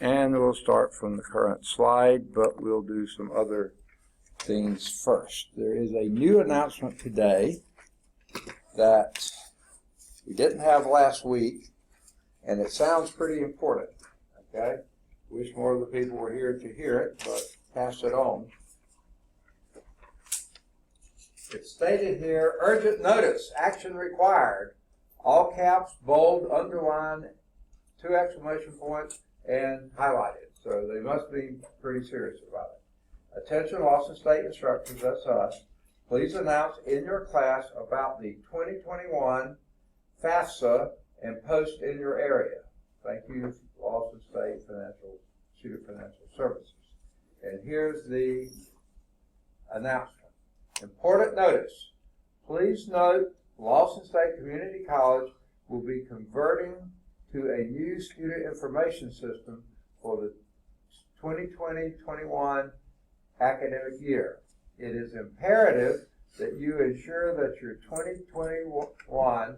And we'll start from the current slide, but we'll do some other things first. There is a new announcement today that we didn't have last week, and it sounds pretty important, okay? Wish more of the people were here to hear it, but pass it on. It's stated here, urgent notice, action required. All caps, bold, underline, 2 exclamation points, and highlighted. So they must be pretty serious about it. Attention Lawson State instructors, that's us. Please announce in your class about the 2021 FAFSA and post in your area. Thank you, Lawson State Student Financial Services. And here's the announcement. Important notice. Please note, Lawson State Community College will be converting to a new student information system for the 2020-21 academic year. It is imperative that you ensure that your 2021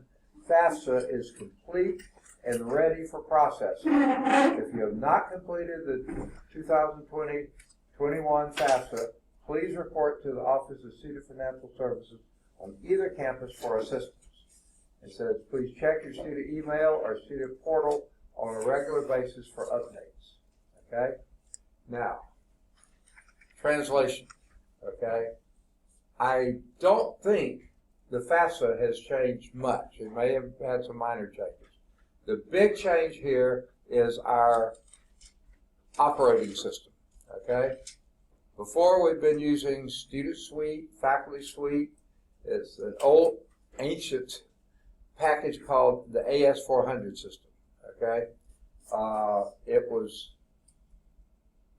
FAFSA is complete and ready for processing. If you have not completed the 2020-21 FAFSA, please report to the Office of Student Financial Services on either campus for assistance. It says, please check your student email or student portal on a regular basis for updates. Okay? Now, translation. Okay? I don't think the FAFSA has changed much. It may have had some minor changes. The big change here is our operating system. Okay? Before, we've been using Student Suite, Faculty Suite. It's an old, ancient package called the AS400 system. Okay? It was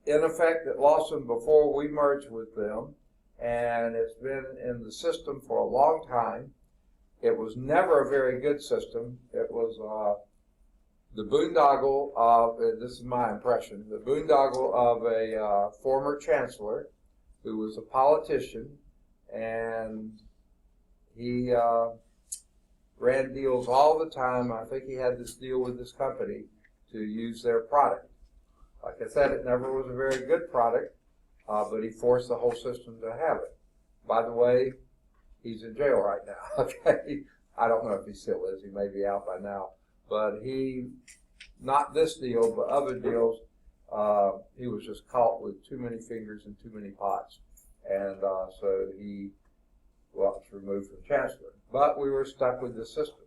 in effect at Lawson before we merged with them, and it's been in the system for a long time. It was never a very good system. It was the boondoggle of, this is my impression, the boondoggle of a former chancellor who was a politician, and he ran deals all the time. I think he had this deal with this company to use their product. Like I said, it never was a very good product, but he forced the whole system to have it. By the way, he's in jail right now, okay? I don't know if he still is. He may be out by now. But he, not this deal, but other deals, he was just caught with too many fingers and too many pots. And so he was removed from chancellor. But we were stuck with this system.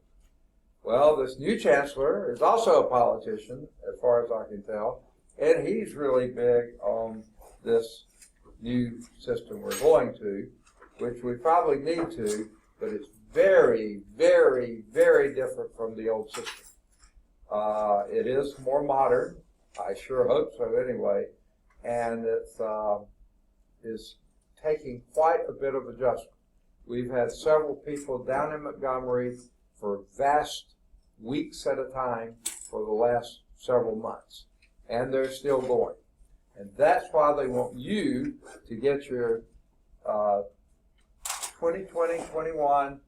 Well, this new chancellor is also a politician, as far as I can tell, and he's really big on this new system we're going to, which we probably need to, but it's very, very, very different from the old system. It is more modern. I sure hope so anyway. And it's is taking quite a bit of adjustment. We've had several people down in Montgomery for vast weeks at a time for the last several months. And they're still going. And that's why they want you to get your 2020-21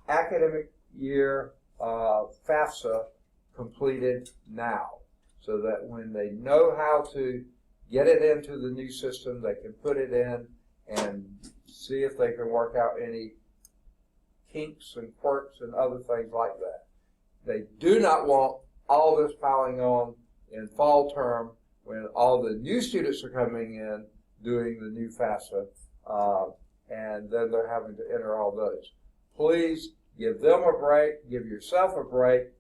academic year FAFSA completed now, so that when they know how to get it into the new system, they can put it in and see if they can work out any kinks and quirks and other things like that. They do not want all this piling on in fall term when all the new students are coming in doing the new FAFSA, and then they're having to enter all those. Please give them a break, give yourself a break,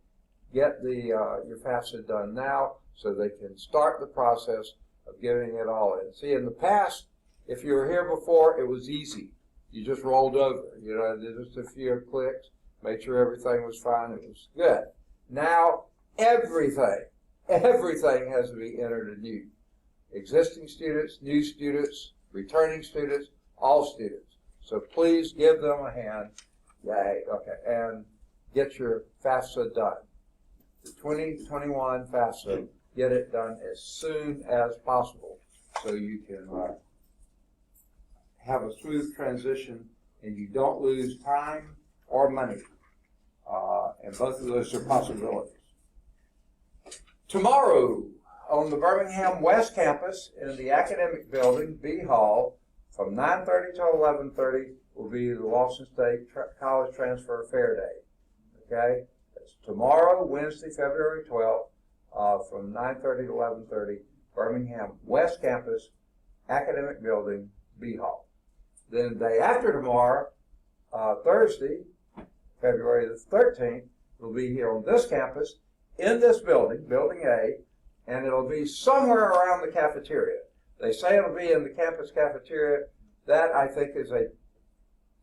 get the your FAFSA done now so they can start the process of getting it all in. See, in the past, if you were here before, it was easy. You just rolled over. You know, just a few clicks, made sure everything was fine, it was good. Now, everything has to be entered anew. Existing students, new students, returning students, all students. So please give them a hand. Yay, okay, and get your FAFSA done. The 2021 FAFSA, get it done as soon as possible so you can have a smooth transition and you don't lose time or money. And both of those are possibilities. Tomorrow, on the Birmingham West Campus in the Academic Building, B Hall, from 9:30 to 11:30 will be the Lawson State College Transfer Fair Day. Okay? It's tomorrow, Wednesday, February 12th, from 9:30 to 11:30, Birmingham West Campus, Academic Building, B Hall. Then the day after tomorrow, Thursday, February the 13th, will be here on this campus, in this building, Building A, and it'll be somewhere around the cafeteria. They say it'll be in the campus cafeteria. That, I think, is a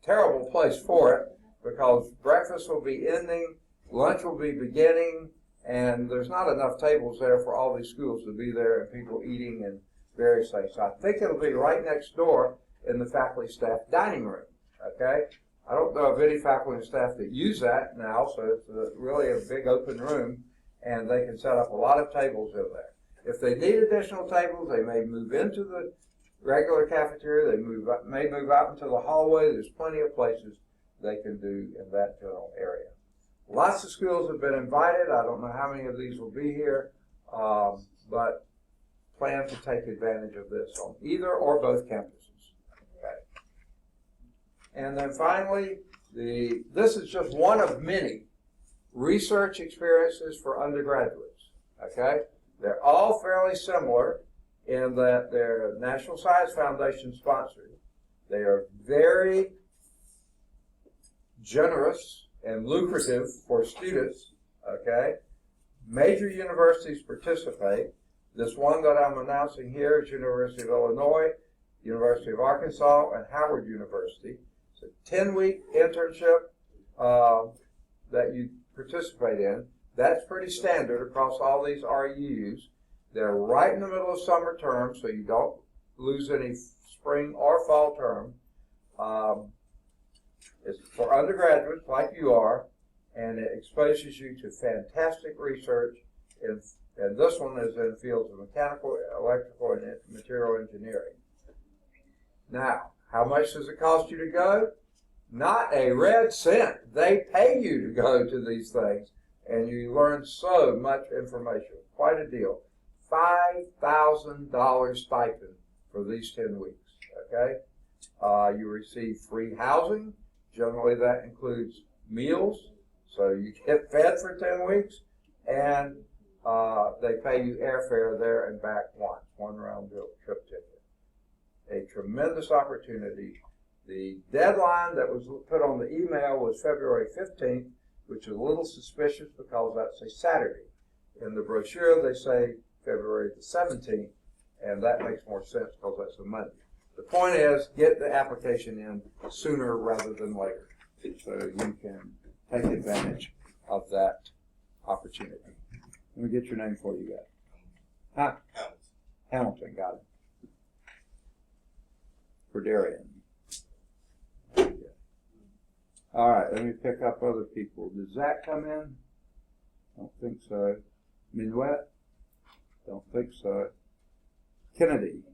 terrible place for it, because breakfast will be ending, lunch will be beginning, and there's not enough tables there for all these schools to be there and people eating and various things. So I think it'll be right next door in the faculty staff dining room, okay? I don't know of any faculty and staff that use that now, so it's really a big open room, and they can set up a lot of tables in there. If they need additional tables, they may move into the regular cafeteria. They may move out into the hallway. There's plenty of places they can do in that general area. Lots of schools have been invited. I don't know how many of these will be here, but plan to take advantage of this on either or both campuses. Okay. And then finally, this is just one of many research experiences for undergraduates. Okay, they're all fairly similar in that they're National Science Foundation sponsored. They are very generous and lucrative for students. Okay, major universities participate. This one that I'm announcing here is University of Illinois, University of Arkansas, and Howard University. It's a 10-week internship that you participate in. That's pretty standard across all these RUs. They're right in the middle of summer term, so you don't lose any spring or fall term. It's for undergraduates like you are, and it exposes you to fantastic research. And this one is in fields of mechanical, electrical, and material engineering. Now, how much does it cost you to go? Not a red cent. They pay you to go to these things, and you learn so much information. Quite a deal. $5,000 stipend for these 10 weeks. Okay? You receive free housing. Generally, that includes meals, so you get fed for 10 weeks, and they pay you airfare there and back once, one round trip ticket. A tremendous opportunity. The deadline that was put on the email was February 15th, which is a little suspicious because that's a Saturday. In the brochure, they say February the 17th, and that makes more sense because that's a Monday. The point is, get the application in sooner rather than later, so you can take advantage of that opportunity. Let me get your name for you guys. Huh? Hamilton, got it. For Darian. All right, let me pick up other people. Does Zach come in? Don't think so. Minuet? Don't think so. Kennedy?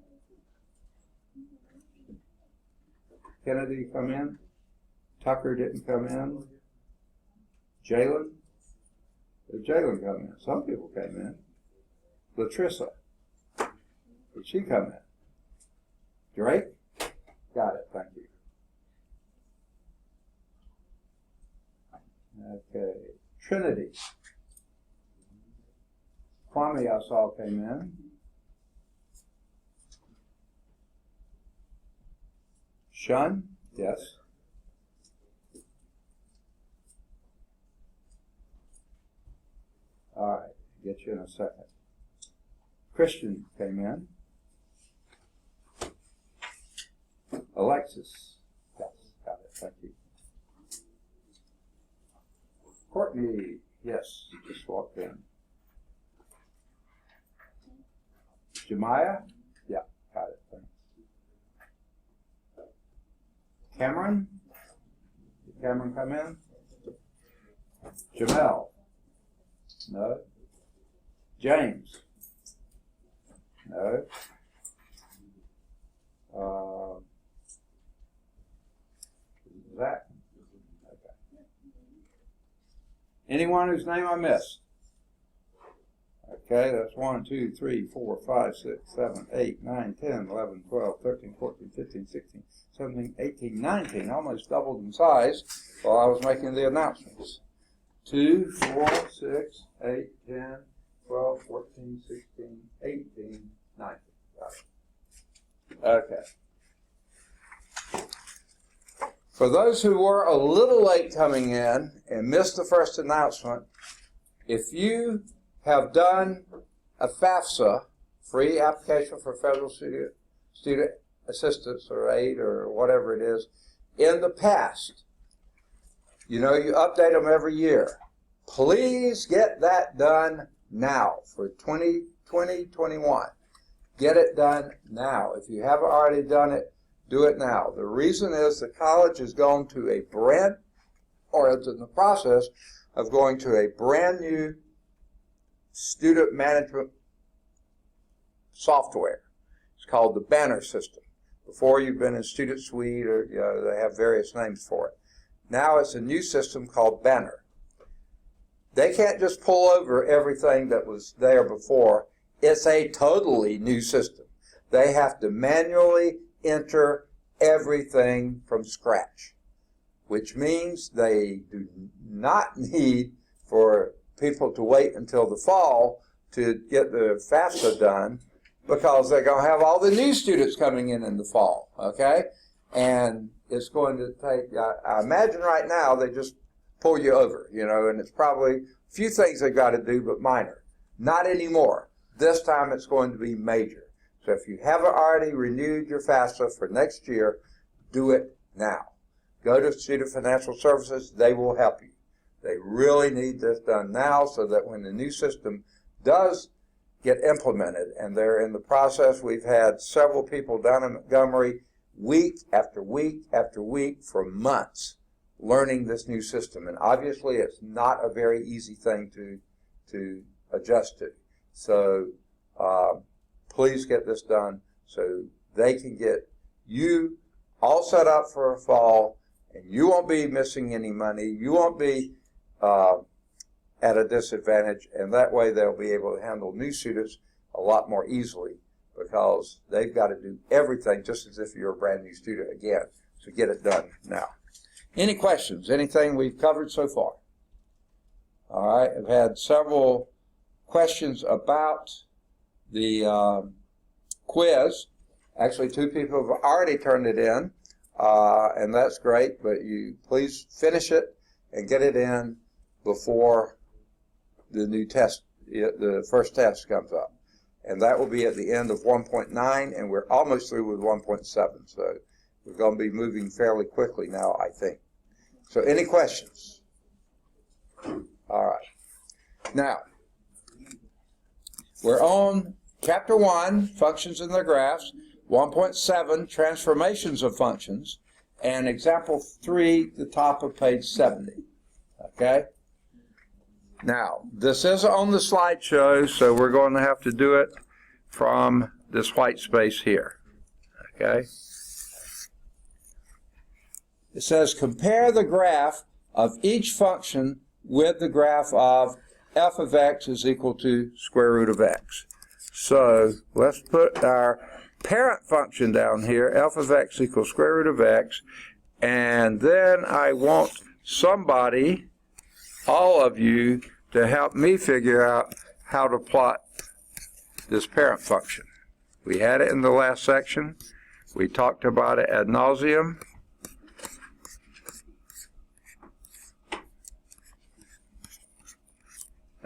Kennedy come in? Tucker didn't come in. Jalen? Did Jalen come in? Some people came in. Latrissa? Did she come in? Drake? Got it, thank you. Okay, Trinity. Kwame I saw came in. Shun? Yes. All right, get you in a second. Christian came in. Alexis. Yes, got it, thank you. Courtney, yes, just walked in. Jemiah? Yeah, got it, thanks. Cameron? Did Cameron come in? Jamel? No. James? No. Zach? Okay. Anyone whose name I missed? Okay, that's 1, 2, 3, 4, 5, 6, 7, 8, 9, 10, 11, 12, 13, 14, 15, 16, 17, 18, 19, almost doubled in size while I was making the announcements. 2, 4, 6, 8, 10, 12, 14, 16, 18, 19. Got it. Okay. For those who were a little late coming in and missed the first announcement, if you have done a FAFSA, free application for federal student assistance or aid or whatever it is, in the past, you know, you update them every year. Please get that done now for 2020-21. Get it done now. If you haven't already done it, do it now. The reason is the college is going to a it's in the process of going to a brand new student management software. It's called the Banner system. Before, you've been in Student Suite, or they have various names for it. Now it's a new system called Banner. They can't just pull over everything that was there before. It's a totally new system. They have to manually enter everything from scratch, which means they do not need for people to wait until the fall to get the FAFSA done, because they're going to have all the new students coming in the fall, okay? And it's going to take, I imagine right now, they just pull you over, and it's probably a few things they've got to do, but minor. Not anymore. This time it's going to be major. So if you haven't already renewed your FAFSA for next year, do it now. Go to Student Financial Services. They will help you. They really need this done now so that when the new system does get implemented, and they're in the process, we've had several people down in Montgomery week after week after week for months learning this new system. And obviously it's not a very easy thing to adjust to. So please get this done so they can get you all set up for a fall, and you won't be missing any money. You won't be at a disadvantage, and that way they'll be able to handle new students a lot more easily, because they've got to do everything just as if you're a brand new student again. So get it done now. Any questions? Anything we've covered so far? All right. I've had several questions about the quiz. Actually, 2 people have already turned it in, and that's great, but you please finish it and get it in before the new test, the first test comes up. And that will be at the end of 1.9, and we're almost through with 1.7. So we're going to be moving fairly quickly now, I think. So any questions? All right. Now, we're on Chapter 1, Functions in their Graphs, 1.7, Transformations of Functions, and Example 3, the top of page 70. Okay? Now, this is on the slideshow, so we're going to have to do it from this white space here. Okay? It says, compare the graph of each function with the graph of f of x is equal to square root of x. So let's put our parent function down here, f of x equals square root of x, and then I want somebody, all of you, to help me figure out how to plot this parent function. We had it in the last section. We talked about it ad nauseum.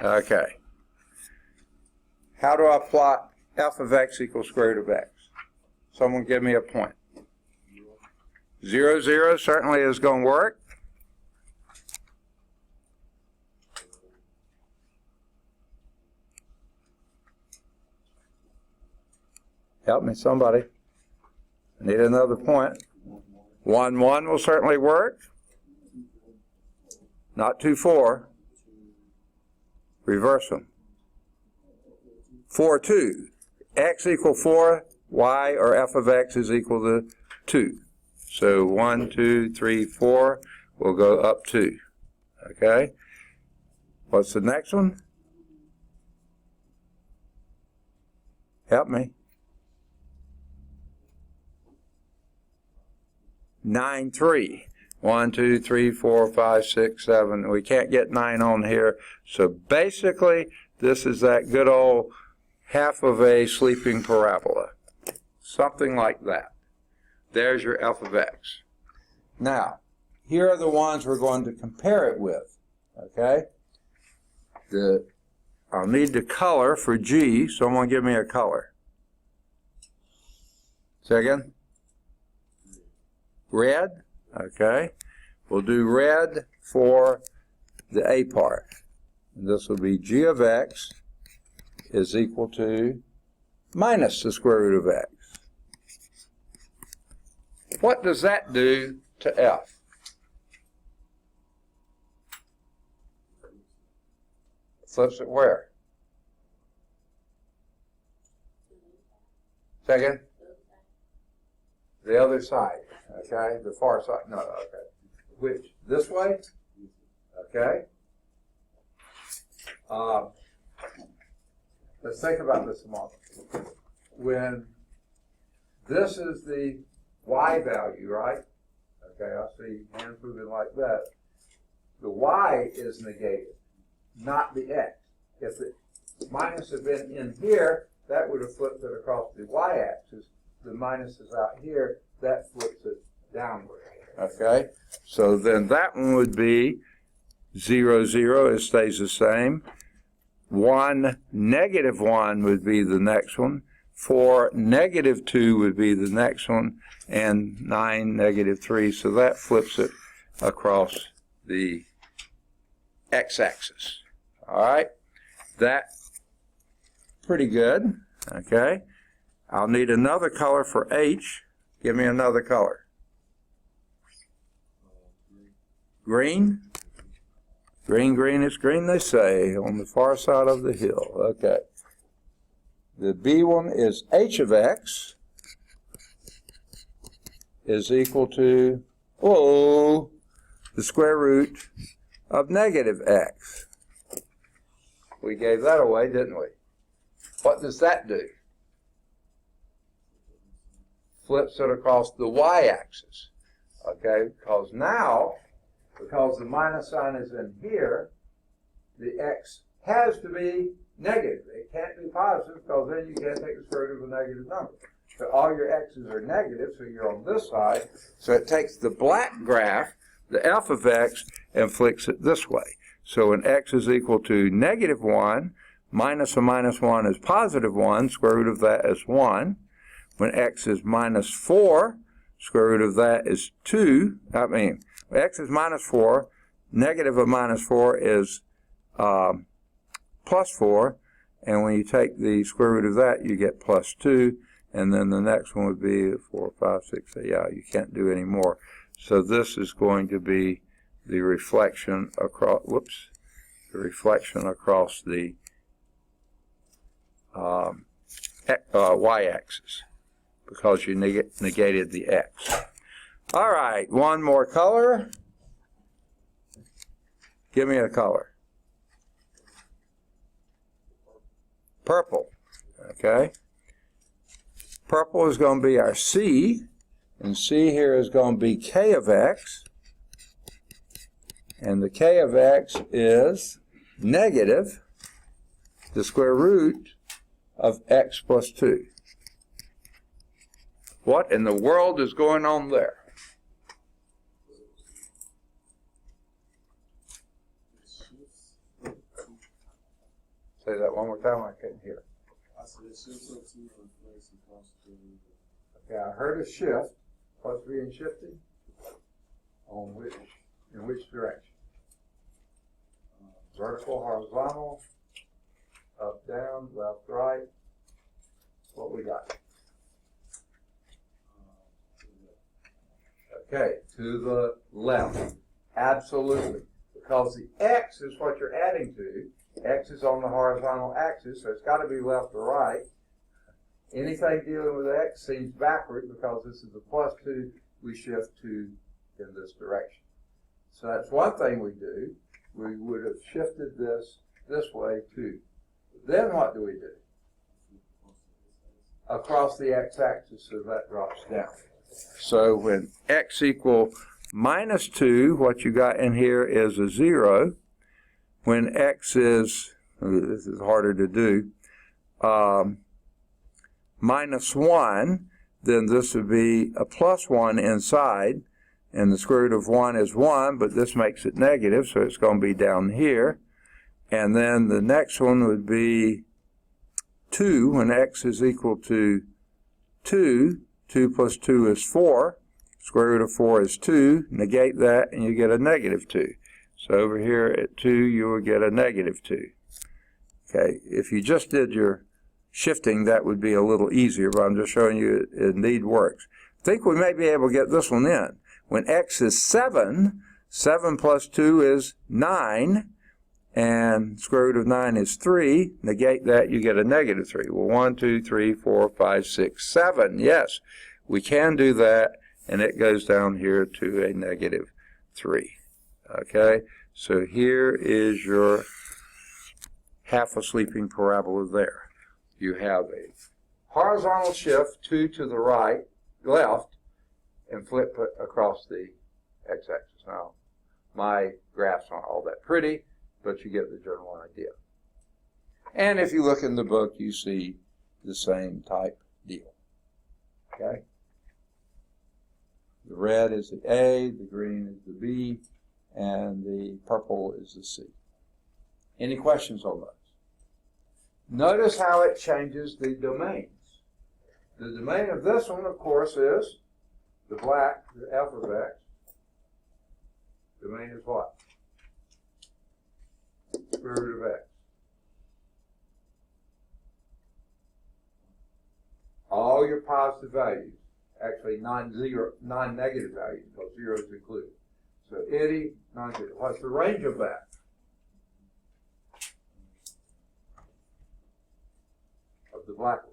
Okay. How do I plot f of x equals square root of x? Someone give me a point. 0, 0 certainly is going to work. Help me, somebody. I need another point. 1, 1 will certainly work. Not 2, 4. Reverse them. 4, 2. X equal 4, y or f of x is equal to 2. So 1, 2, 3, 4 will go up 2. Okay? What's the next one? Help me. 9, 3. 1, 2, 3, 4, 5, 6, 7. We can't get 9 on here. So basically, this is that good old half of a sleeping parabola. Something like that. There's your f of x. Now, here are the ones we're going to compare it with. Okay? I'll need the color for G. Someone give me a color. Say again? Red. Okay. We'll do red for the A part. And this will be G of x is equal to minus the square root of x. What does that do to f? Flips it where? Second? The other side. Okay? The far side. No, okay. Which? This way? Okay? Let's think about this a moment. When this is the y value, right? Okay, I see hands moving like that. The y is negated, not the x. If the minus had been in here, that would have flipped it across the y-axis. The minus is out here, that flips it downward. Okay, so then that one would be 0, 0, it stays the same. 1, negative 1 would be the next one. 4, negative 2 would be the next one. And 9, negative 3. So that flips it across the x-axis. All right? That's pretty good. Okay? I'll need another color for H. Give me another color. Green? Green, green, it's green, they say, on the far side of the hill. Okay. The B one is H of x is equal to, the square root of negative x. We gave that away, didn't we? What does that do? Flips it across the y-axis. Okay, because now, because the minus sign is in here, the x has to be negative. It can't be positive because then you can't take the square root of a negative number. So all your x's are negative, so you're on this side. So it takes the black graph, the f of x, and flicks it this way. So when x is equal to negative 1, minus a minus 1 is positive 1, square root of that is 1. When x is minus 4, square root of that is 2. X is minus 4, negative of minus 4 is plus 4, and when you take the square root of that, you get plus 2, and then the next one would be 4, 5, 6, 8, yeah, you can't do any more. So this is going to be the reflection across, the y-axis, because you negated the x. All right, one more color. Give me a color. Purple. Okay. Purple is going to be our C, and C here is going to be K of x. And the K of x is negative the square root of x plus 2. What in the world is going on there? Say that one more time, I couldn't hear. I said it shifts up to replace the constant. Okay, I heard a shift. What's being shifted? In which direction? Vertical, horizontal, up, down, left, right. What we got? Okay, to the left. Absolutely. Because the x is what you're adding to. X is on the horizontal axis, so it's got to be left or right. Anything dealing with x seems backward because this is a plus 2. We shift 2 in this direction. So that's one thing we do. We would have shifted this way too. Then what do we do? across the x-axis, so that drops down. So when x equal minus 2, what you got in here is a 0. When x is, this is harder to do, minus 1, then this would be a plus 1 inside, and the square root of 1 is 1, but this makes it negative, so it's going to be down here. And then the next one would be 2, when x is equal to 2. 2 plus 2 is 4. Square root of 4 is 2. Negate that, and you get a negative 2. So over here at 2, you will get a negative 2. Okay, if you just did your shifting, that would be a little easier, but I'm just showing you it indeed works. I think we may be able to get this one in. When x is 7, 7 plus 2 is 9, and square root of 9 is 3. Negate that, you get a negative 3. Well, 1, 2, 3, 4, 5, 6, 7. Yes, we can do that, and it goes down here to a negative 3. Okay, so here is your half a sleeping parabola there. You have a horizontal shift, 2 to the right, left, and flip it across the x-axis. Now, my graphs aren't all that pretty, but you get the general idea. And if you look in the book, you see the same type deal. Okay? The red is the A, the green is the B, and the purple is the C. Any questions on those? Notice how it changes the domains. The domain of this one, of course, is the black, the f of x. Domain is what? Square root of x. All your positive values, actually non-negative values, because 0 is included. So any non-negative. What's the range of that? Of the black one.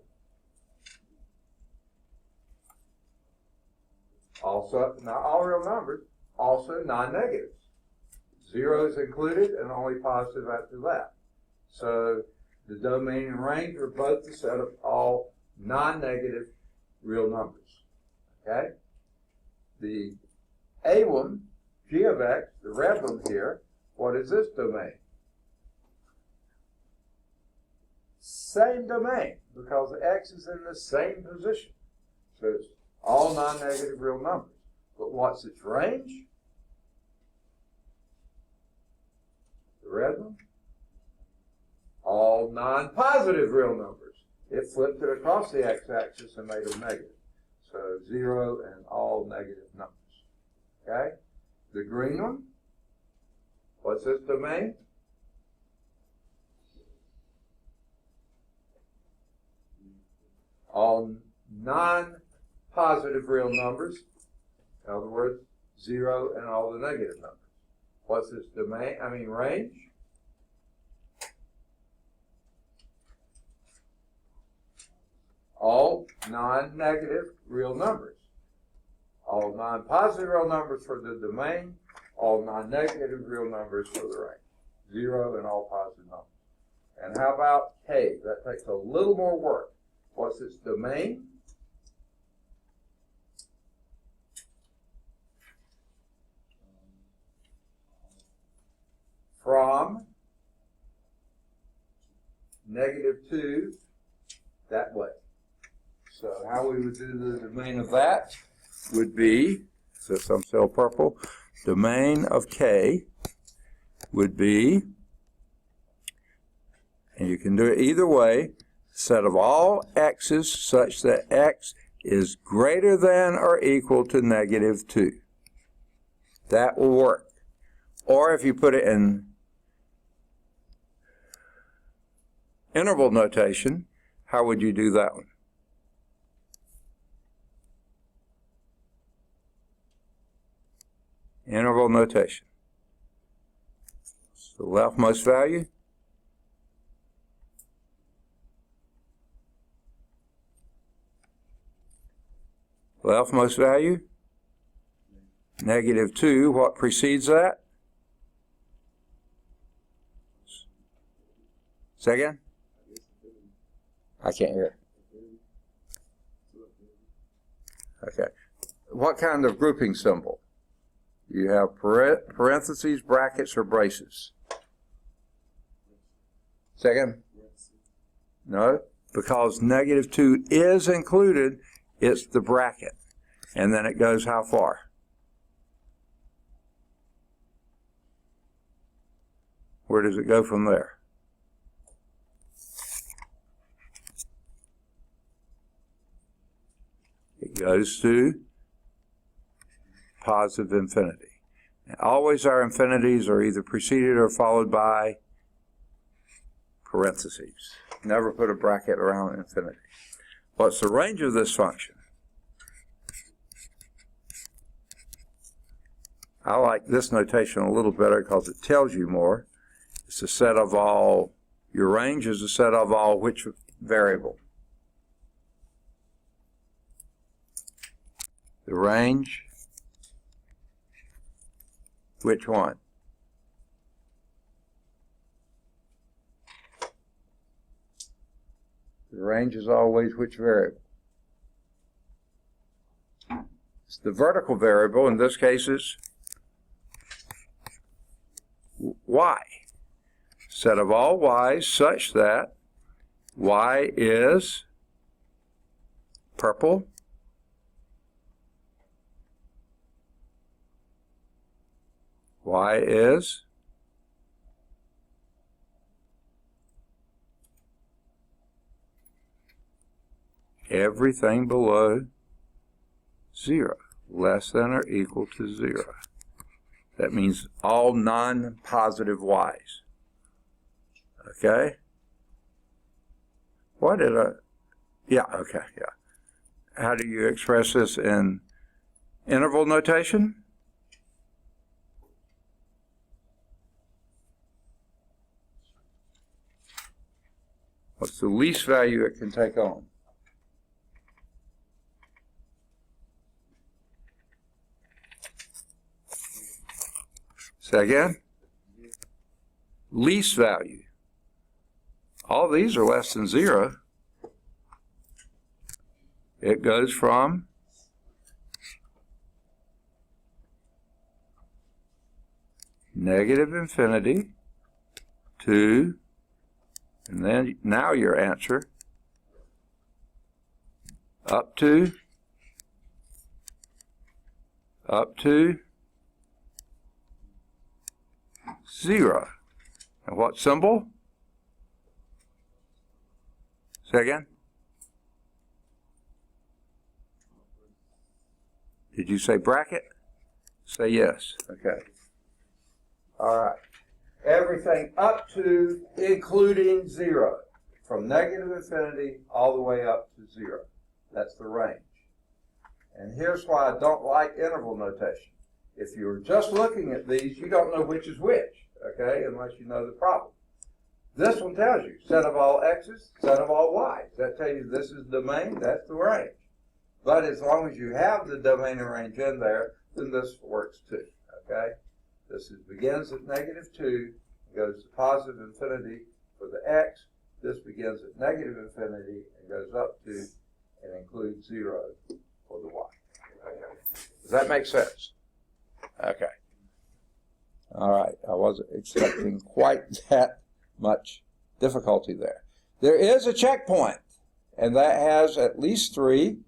Also, not all real numbers, also non-negatives. 0 is included and only positive after that. So the domain and range are both the set of all non-negative real numbers. Okay? The A one, g of x, the red one here, what is this domain? Same domain, because x is in the same position. So it's all non-negative real numbers. But what's its range? The red one? All non-positive real numbers. It flipped it across the x-axis and made them negative. So 0 and all negative numbers. Okay? The green one? What's its domain? All non-positive real numbers. In other words, 0 and all the negative numbers. What's its domain? Range? All non-negative real numbers. All non-positive real numbers for the domain. All non-negative real numbers for the range. 0 and all positive numbers. And how about K? That takes a little more work. What's its domain? From -2 that way. So how we would do the domain of that would be, so some cell purple, domain of K would be, and you can do it either way, set of all x's such that x is greater than or equal to -2. That will work. Or if you put it in interval notation, how would you do that one? Interval notation. So leftmost value. Leftmost value. -2. What precedes that? Say again? I can't hear. Okay. What kind of grouping symbol? You have parentheses, brackets, or braces? Second? No, because -2 is included, it's the bracket. And then it goes how far? Where does it go from there? It goes to positive infinity. And always our infinities are either preceded or followed by parentheses. Never put a bracket around infinity. What's the range of this function? I like this notation a little better because it tells you more. It's a set of all, your range is a set of all which variable? The range, which one? The range is always which variable? It's the vertical variable, in this case is y. Set of all y's such that y is purple, y is everything below 0, less than or equal to 0. That means all non-positive y's. Okay? What did I... Yeah, okay, yeah. How do you express this in interval notation? What's the least value it can take on? Say again? Least value. All these are less than 0. It goes from negative infinity to, and then now your answer, up to 0. And what symbol? Say again? Did you say bracket? Say yes. Okay. All right. Everything up to, including 0. From negative infinity all the way up to 0. That's the range. And here's why I don't like interval notation. If you're just looking at these, you don't know which is which, okay, unless you know the problem. This one tells you, set of all x's, set of all y's. That tells you this is the domain, that's the range. But as long as you have the domain and range in there, then this works too, okay? This begins at -2, goes to positive infinity for the x. This begins at negative infinity and goes up to and includes 0 for the y. Okay. Does that make sense? Okay. All right. I wasn't expecting quite that much difficulty there. There is a checkpoint, and that has at least 2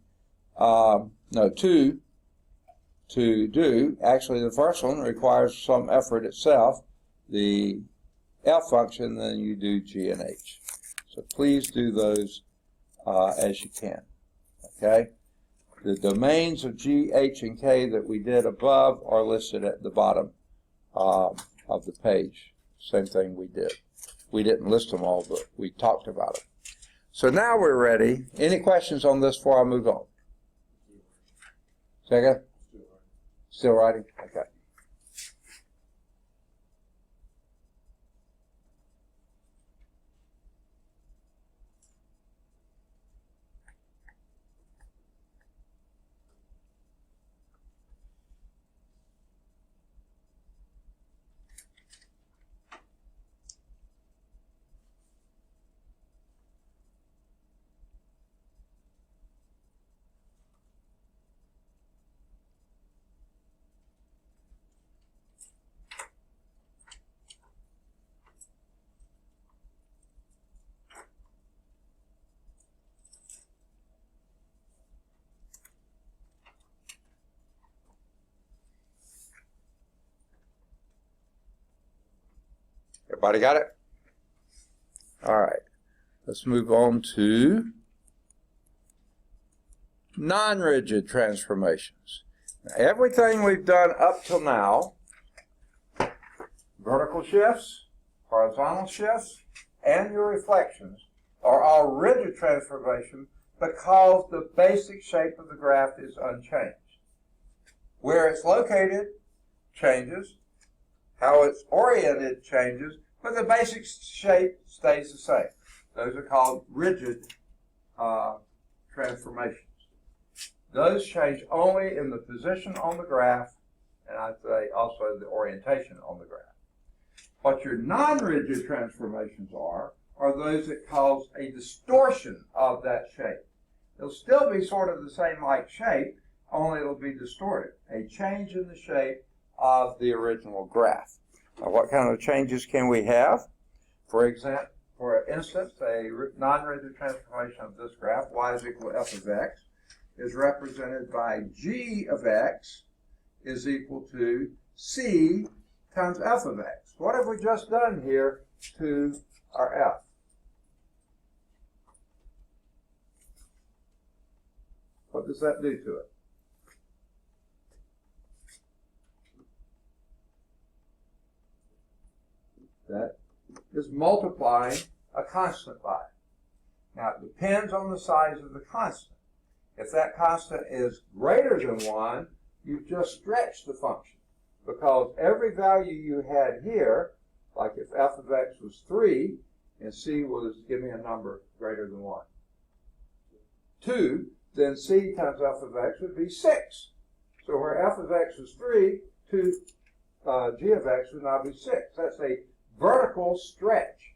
to do. Actually, the first one requires some effort itself, the F function, then you do G and H. So please do those as you can. Okay? The domains of G, H, and K that we did above are listed at the bottom of the page. Same thing we did. We didn't list them all, but we talked about it. So now we're ready. Any questions on this before I move on? Second? Still writing? Okay. Everybody got it? All right. Let's move on to non-rigid transformations. Now, everything we've done up till now, vertical shifts, horizontal shifts, and your reflections, are all rigid transformations because the basic shape of the graph is unchanged. Where it's located changes, how it's oriented changes, but the basic shape stays the same. Those are called rigid transformations. Those change only in the position on the graph, and I'd say also the orientation on the graph. What your non-rigid transformations are those that cause a distortion of that shape. It'll still be sort of the same like shape, only it'll be distorted. A change in the shape of the original graph. Now, what kind of changes can we have? For instance, a non-rigid transformation of this graph, y is equal to f of x, is represented by g of x is equal to c times f of x. What have we just done here to our f? What does that do to it? That is multiplying a constant by it. Now, it depends on the size of the constant. If that constant is greater than 1, you've just stretched the function, because every value you had here, like if f of x was 3 and c was, give me a number greater than 1, 2, then c times f of x would be 6. So where f of x was 3, g of x would now be 6. That's a vertical stretch.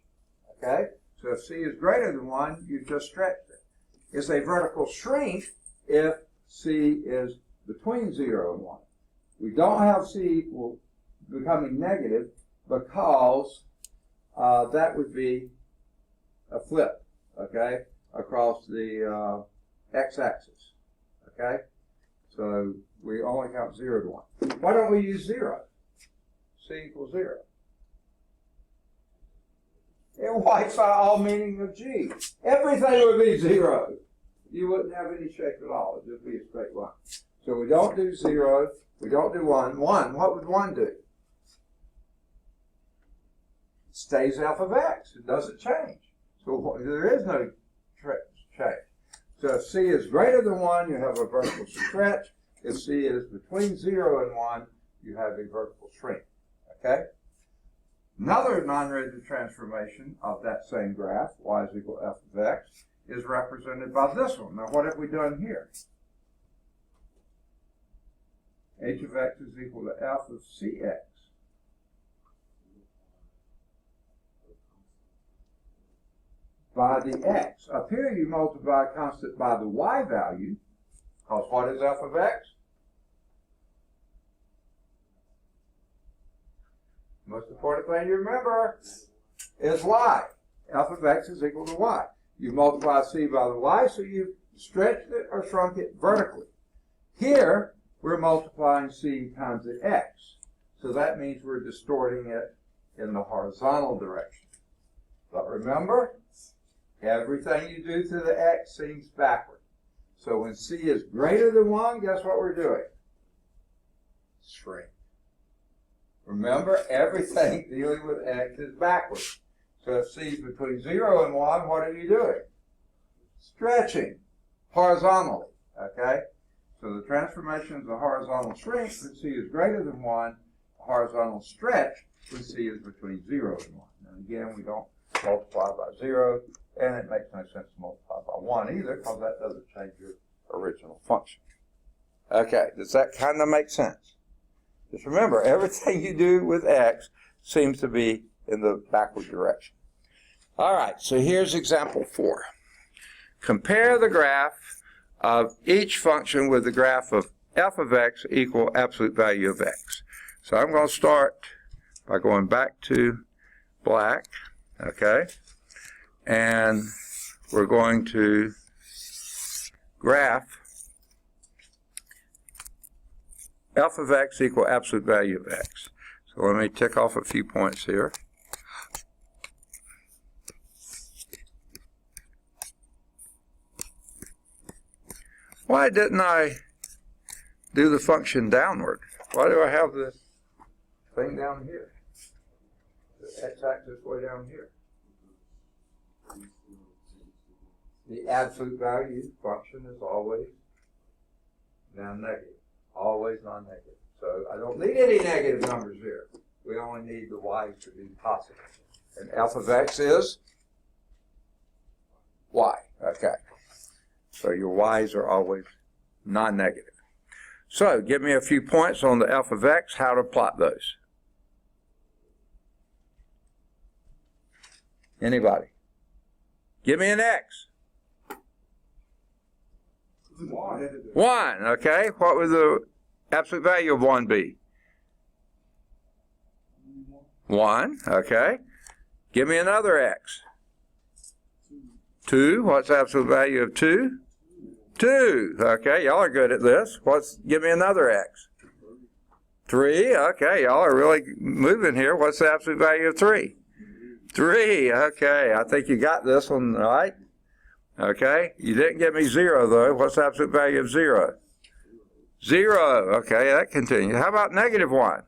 Okay? So if c is greater than 1, you've just stretched it. It's a vertical shrink if c is between 0 and 1. We don't have c equal becoming negative because that would be a flip, okay, across the x-axis, okay? So we only count 0 to 1. Why don't we use 0? C equals 0. It wipes out all meaning of g. Everything would be 0. You wouldn't have any shape at all. It would just be a straight line. So we don't do 0. We don't do 1. 1, what would 1 do? It stays f of x. It doesn't change. So there is no change. So if c is greater than 1, you have a vertical stretch. If c is between 0 and 1, you have a vertical shrink. Okay? Another non-rigid transformation of that same graph, y is equal to f of x, is represented by this one. Now, what have we done here? H of x is equal to f of cx. By the x. Up here you multiply a constant by the y value, because what is f of x? Most important thing you remember is y. F of x is equal to y. You multiply c by the y, so you've stretched it or shrunk it vertically. Here, we're multiplying c times the x. So that means we're distorting it in the horizontal direction. But remember, everything you do to the x seems backward. So when c is greater than 1, guess what we're doing? Shrink. Remember, everything dealing with x is backward. So if c is between 0 and 1, what are you doing? Stretching horizontally. Okay? So the transformation is a horizontal shrink when c is greater than 1, a horizontal stretch when c is between 0 and 1. And again, we don't multiply by 0, and it makes no sense to multiply by 1 either, because that doesn't change your original function. Okay, does that kind of make sense? Just remember, everything you do with x seems to be in the backward direction. All right, so here's example 4. Compare the graph of each function with the graph of f of x equal absolute value of x. So I'm going to start by going back to black, okay? And we're going to graph f of x equal absolute value of x. So let me tick off a few points here. Why didn't I do the function downward? Why do I have the thing down here? The x-axis way down here. The absolute value function is always non-negative. Always non-negative. So I don't need any negative numbers here. We only need the y to be positive. And f of x is y. Okay. So your y's are always non-negative. So give me a few points on the f of x, how to plot those. Anybody? Give me an x. 1, okay. What would the absolute value of 1 be? 1, okay. Give me another x. 2, what's the absolute value of 2? 2, okay, y'all are good at this. Give me another x. 3, okay, y'all are really moving here. What's the absolute value of 3? 3, okay, I think you got this one right. Okay, you didn't give me 0 though. What's the absolute value of 0? 0, okay, that continues. How about negative 1?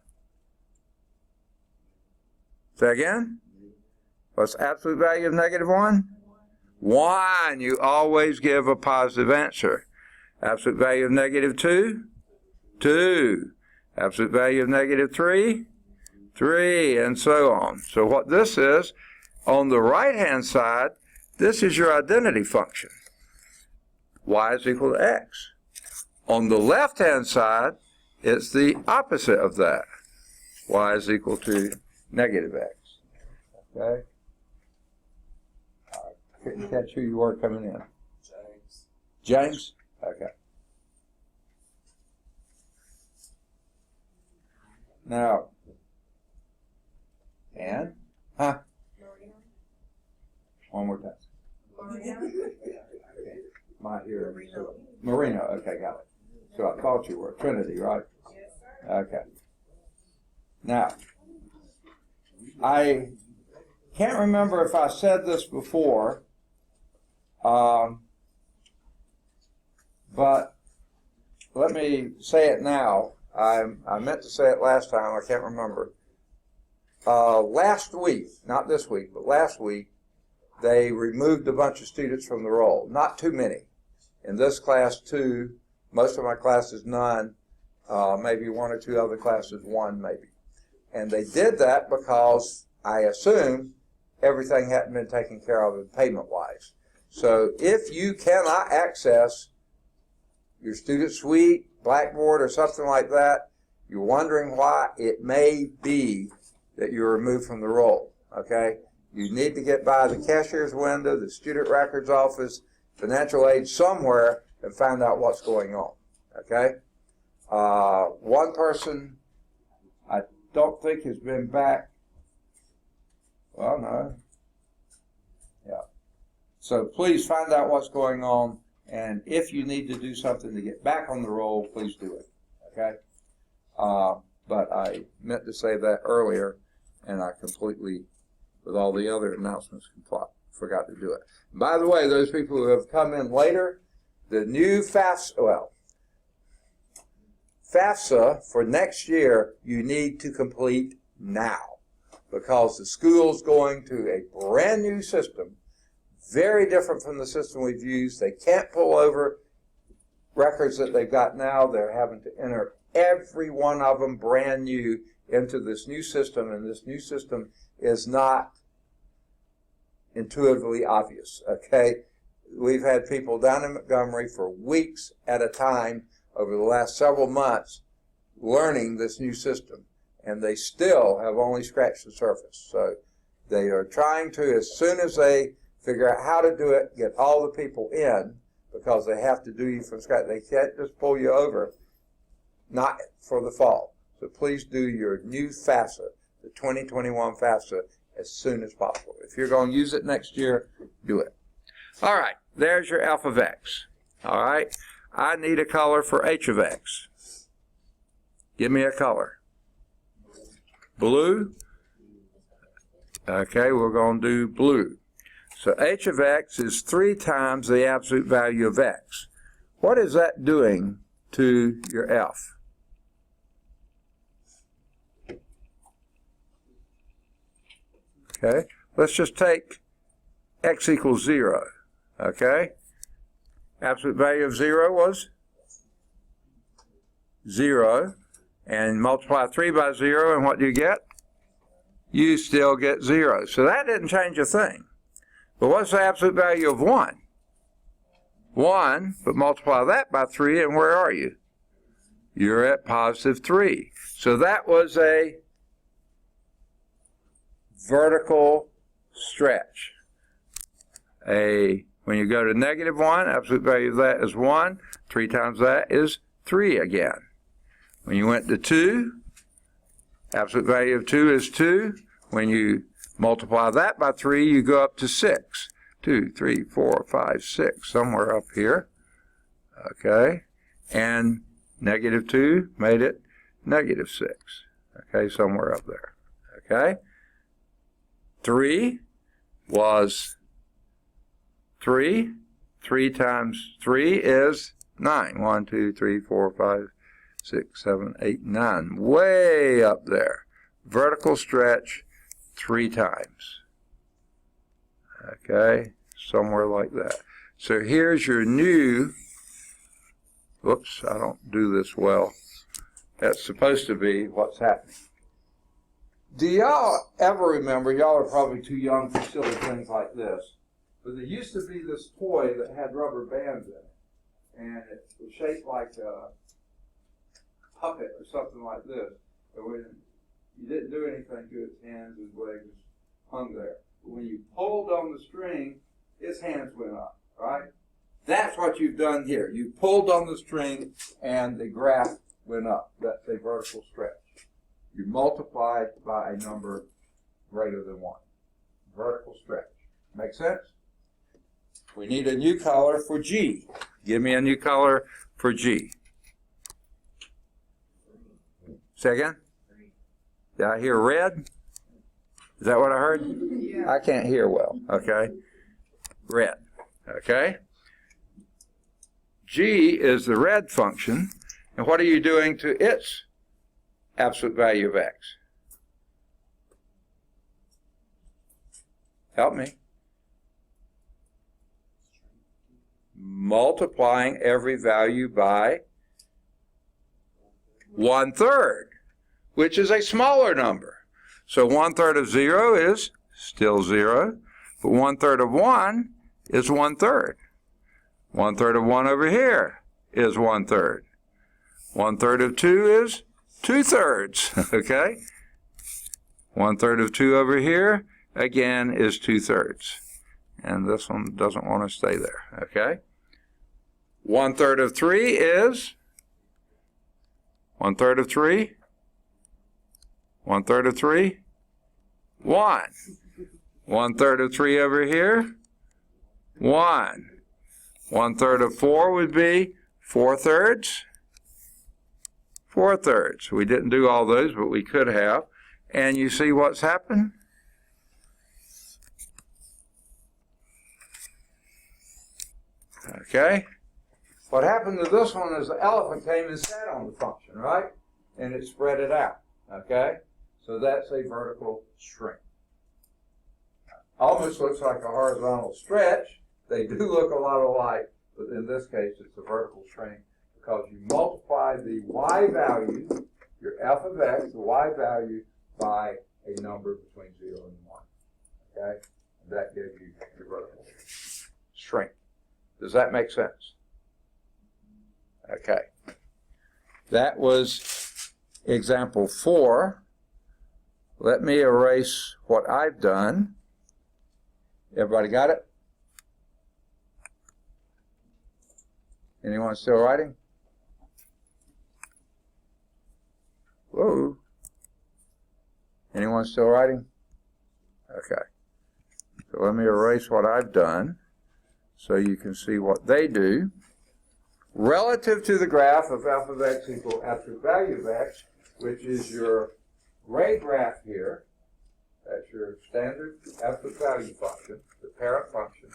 Say again? What's the absolute value of negative 1? 1, you always give a positive answer. Absolute value of negative 2? 2. Absolute value of negative 3? 3, and so on. So what this is, on the right-hand side, this is your identity function. Y is equal to x. On the left-hand side, it's the opposite of that. Y is equal to negative x. Okay? I couldn't catch who you were coming in. James. James? Okay. Now, and? Huh? One more time. My hearing. Marino. Okay, got it. So I thought you were Trinity, right? Yes, sir. Okay. Now, I can't remember if I said this before, but let me say it now. I meant to say it last time. I can't remember. Last week, not this week, but last week, they removed a bunch of students from the roll. Not too many. In this class, 2. Most of my classes, none. Maybe 1 or 2 other classes, 1 maybe. And they did that because I assume everything hadn't been taken care of payment-wise. So if you cannot access your student suite, Blackboard, or something like that, you're wondering why, it may be that you're removed from the roll, okay? You need to get by the cashier's window, the student records office, financial aid somewhere, and find out what's going on, okay? One person, I don't think has been back. Well, no. Yeah. So please find out what's going on, and if you need to do something to get back on the roll, please do it, okay? But I meant to say that earlier, and I completely, with all the other announcements, forgot to do it. By the way, those people who have come in later, the new FAFSA for next year, you need to complete now, because the school's going to a brand new system, very different from the system we've used. They can't pull over records that they've got now. They're having to enter every one of them brand new into this new system, and this new system is not intuitively obvious, okay? We've had people down in Montgomery for weeks at a time over the last several months learning this new system, and they still have only scratched the surface. So they are trying to, as soon as they figure out how to do it, get all the people in, because they have to do you from scratch. They can't just pull you over, not for the fall. So please do your new FAFSA, the 2021 FAFSA, as soon as possible. If you're going to use it next year, do it. All right, there's your f of x. All right, I need a color for h of x. Give me a color. Blue. Okay, we're going to do blue. So h of x is 3 times the absolute value of x. what is that doing to your f? Okay, let's just take x equals 0. Okay, absolute value of 0 was 0, and multiply 3 by 0, and what do you get? You still get 0. So that didn't change a thing. But what's the absolute value of 1? 1, but multiply that by 3, and where are you? You're at positive 3. So that was a vertical stretch. When you go to negative 1, absolute value of that is 1. 3 times that is 3 again. When you went to 2, absolute value of 2 is 2. When you multiply that by 3, you go up to 6. 2, 3, 4, 5, 6, somewhere up here. Okay, and negative 2 made it negative 6. Okay, somewhere up there. Okay, 3 was 3. 3 times 3 is 9. 1, 2, 3, 4, 5, 6, 7, 8, 9. Way up there. Vertical stretch 3 times. Okay, somewhere like that. So here's your new, whoops, I don't do this well. That's supposed to be what's happening. Do y'all ever remember, y'all are probably too young for silly things like this, but there used to be this toy that had rubber bands in it, and it was shaped like a puppet or something like this. But when you didn't do anything to its hands, its legs hung there. But when you pulled on the string, its hands went up, right? That's what you've done here. You pulled on the string and the graph went up. That's a vertical stretch. You multiply by a number greater than 1. Vertical stretch. Make sense? We need a new color for G. Give me a new color for G. Say again? Did I hear red? Is that what I heard? Yeah. I can't hear well. Okay. Red. Okay. G is the red function. And what are you doing to its absolute value of x? Help me. Multiplying every value by 1/3, which is a smaller number. So 1/3 of 0 is still 0, but 1/3 of 1 is 1/3. 1/3 of 1 over here is 1/3. 1/3 of 2 is 2/3, okay? 1/3 of 2 over here, again, is 2/3. And this one doesn't want to stay there, okay? 1/3 of 3 is 1/3 of 3. 1/3 of 3, 1. 1/3 of 3 over here, 1. 1/3 of 4 would be 4/3. 4/3. We didn't do all those, but we could have. And you see what's happened? Okay. What happened to this one is the elephant came and sat on the function, right? And it spread it out. Okay? So that's a vertical shrink. Almost looks like a horizontal stretch. They do look a lot alike, but in this case it's a vertical shrink because you multiply the y value, your f of x, the y value, by a number between 0 and 1. Okay? And that gives you your vertical shrink. Does that make sense? Okay. That was example 4. Let me erase what I've done. Everybody got it? Anyone still writing? Whoa. Anyone still writing? Okay. So let me erase what I've done so you can see what they do. Relative to the graph of f of x equal absolute value of x, which is your gray graph here, that's your standard absolute value function, the parent function.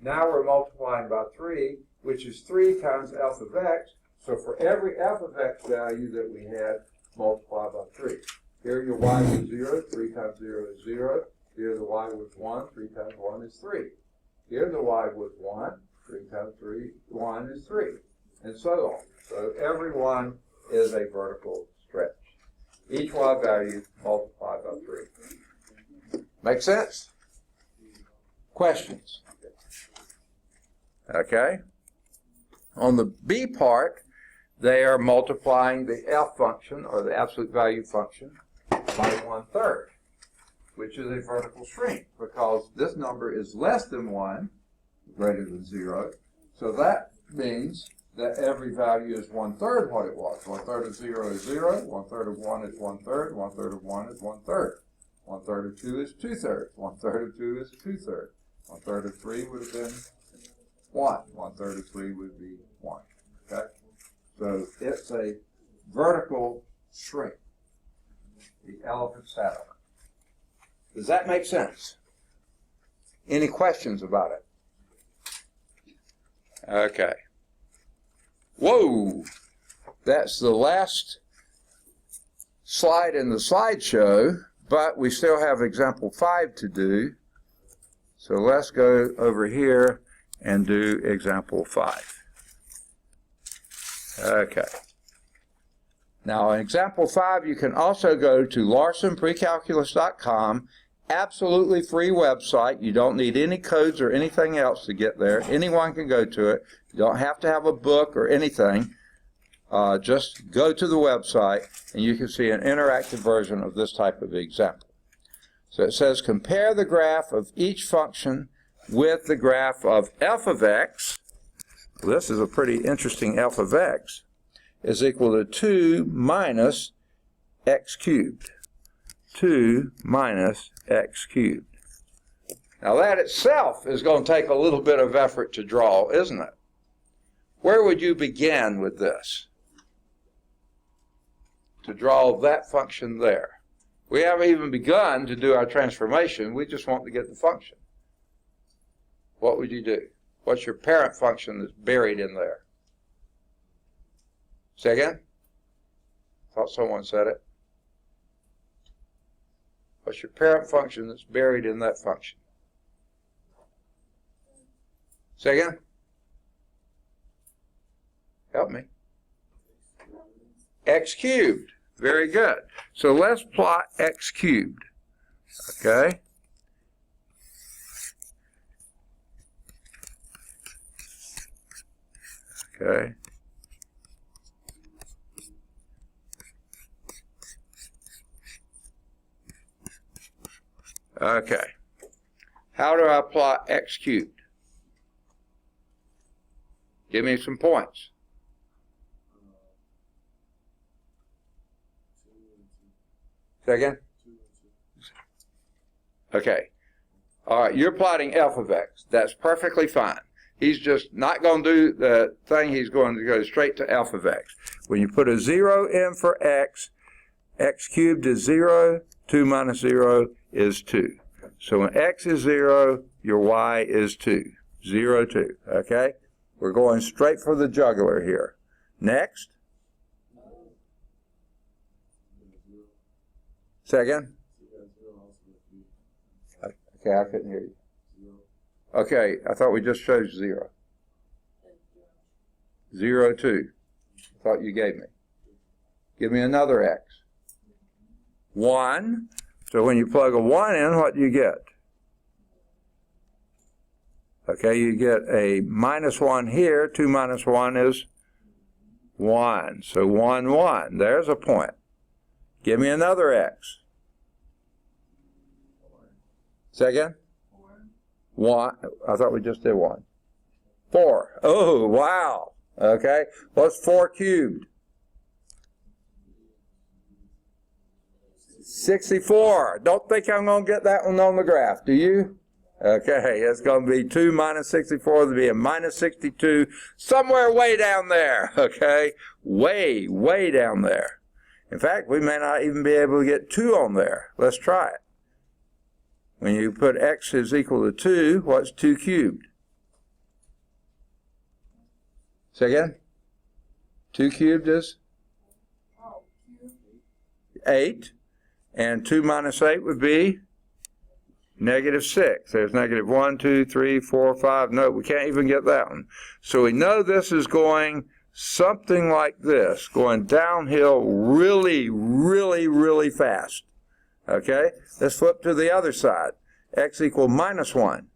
Now we're multiplying by 3, which is 3 times f of x. So for every f of x value that we had, multiply by 3. Here your y was 0, 3 times 0 is 0. Here the y was 1, 3 times 1 is 3. Here the y was 1, 3 times 1 is 3. And so on. So every one is a vertical stretch. Each y value multiplied by 3. Make sense? Questions? Okay. On the B part, they are multiplying the f function, or the absolute value function, by 1/3, which is a vertical shrink, because this number is less than 1, greater than 0. So that means that every value is 1/3 what it was. 1/3 of 0 is 0, 1/3 of 1 is 1/3, 1/3 of 1 is 1/3. 1/3 of 2 is 2/3, 1/3 of 2 is 2/3. 1/3 of 3 would have been 1. 1/3 of 3 would be 1. Okay? So it's a vertical shrink. The elephant sat on it. Does that make sense? Any questions about it? Okay. Whoa! That's the last slide in the slideshow, but we still have example 5 to do. So let's go over here and do example 5. Okay. Now, in example 5, you can also go to larsonprecalculus.com, absolutely free website. You don't need any codes or anything else to get there. Anyone can go to it. You don't have to have a book or anything. Just go to the website, and you can see an interactive version of this type of example. So it says, compare the graph of each function with the graph of f of x. This is a pretty interesting f of x. Is equal to 2 minus x cubed. 2 minus x cubed. Now that itself is going to take a little bit of effort to draw, isn't it? Where would you begin with this? To draw that function there. We haven't even begun to do our transformation. We just want to get the function. What would you do? What's your parent function that's buried in there? Say again? Thought someone said it. What's your parent function that's buried in that function? Say again? Help me. X cubed. Very good. So let's plot x cubed. Okay? Okay. Okay. How do I plot x cubed? Give me some points. Say again? Okay. All right, you're plotting f of x. That's perfectly fine. He's just not going to do the thing. He's going to go straight to f of x. When you put a 0 in for x, x cubed is 0. 2 minus 0 is 2. So when x is 0, your y is 2. 0, 2. Okay? We're going straight for the jugular here. Next. Say again? Okay, I couldn't hear you. Okay, I thought we just showed 0. 0, 2. I thought you gave me. Give me another x. 1. So when you plug a 1 in, what do you get? Okay, you get a minus 1 here. 2 minus 1 is 1. So 1, 1. There's a point. Give me another x. Say again? 1. I thought we just did 1. 4. Oh, wow. Okay. What's 4 cubed? 64. Don't think I'm going to get that one on the graph, do you? Okay, it's going to be 2 minus 64. It'll be a minus 62. Somewhere way down there. Okay. Way, way down there. In fact, we may not even be able to get 2 on there. Let's try it. When you put x is equal to 2, what's 2 cubed? Say again? 2 cubed is 8. And 2 minus 8 would be -6. There's -1, 2, 3, 4, 5. No, we can't even get that one. So we know this is going something like this, going downhill really, really, really fast. Okay? Let's flip to the other side. X equals -1.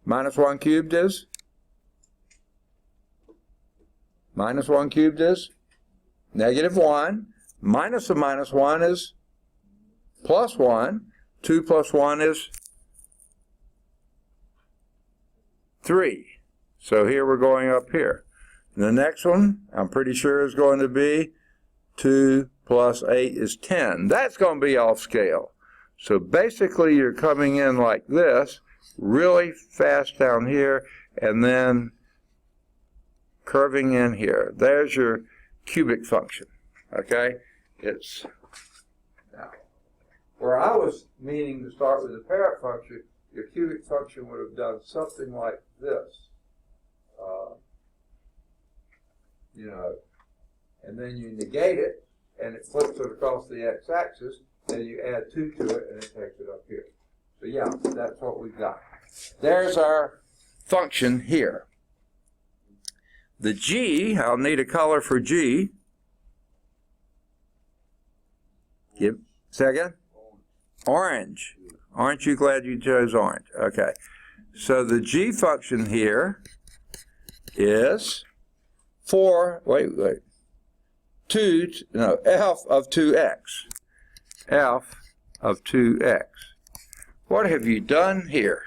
-1 cubed is? -1 cubed is? -1. Minus a -1 is +1. 2 plus 1 is 3. So here we're going up here. The next one, I'm pretty sure, is going to be 2 plus 8 is 10. That's going to be off scale. So basically you're coming in like this, really fast down here, and then curving in here. There's your cubic function. Okay? It's now, where I was meaning to start with the parent function, your cubic function would have done something like this. You know, and then you negate it, and it flips it across the x-axis, then you add 2 to it, and it takes it up here. So yeah, that's what we've got. There's our function here. The g, I'll need a color for g. Say again? Orange. Aren't you glad you chose orange? Okay. So the g function here is f of 2x. F of 2x. What have you done here?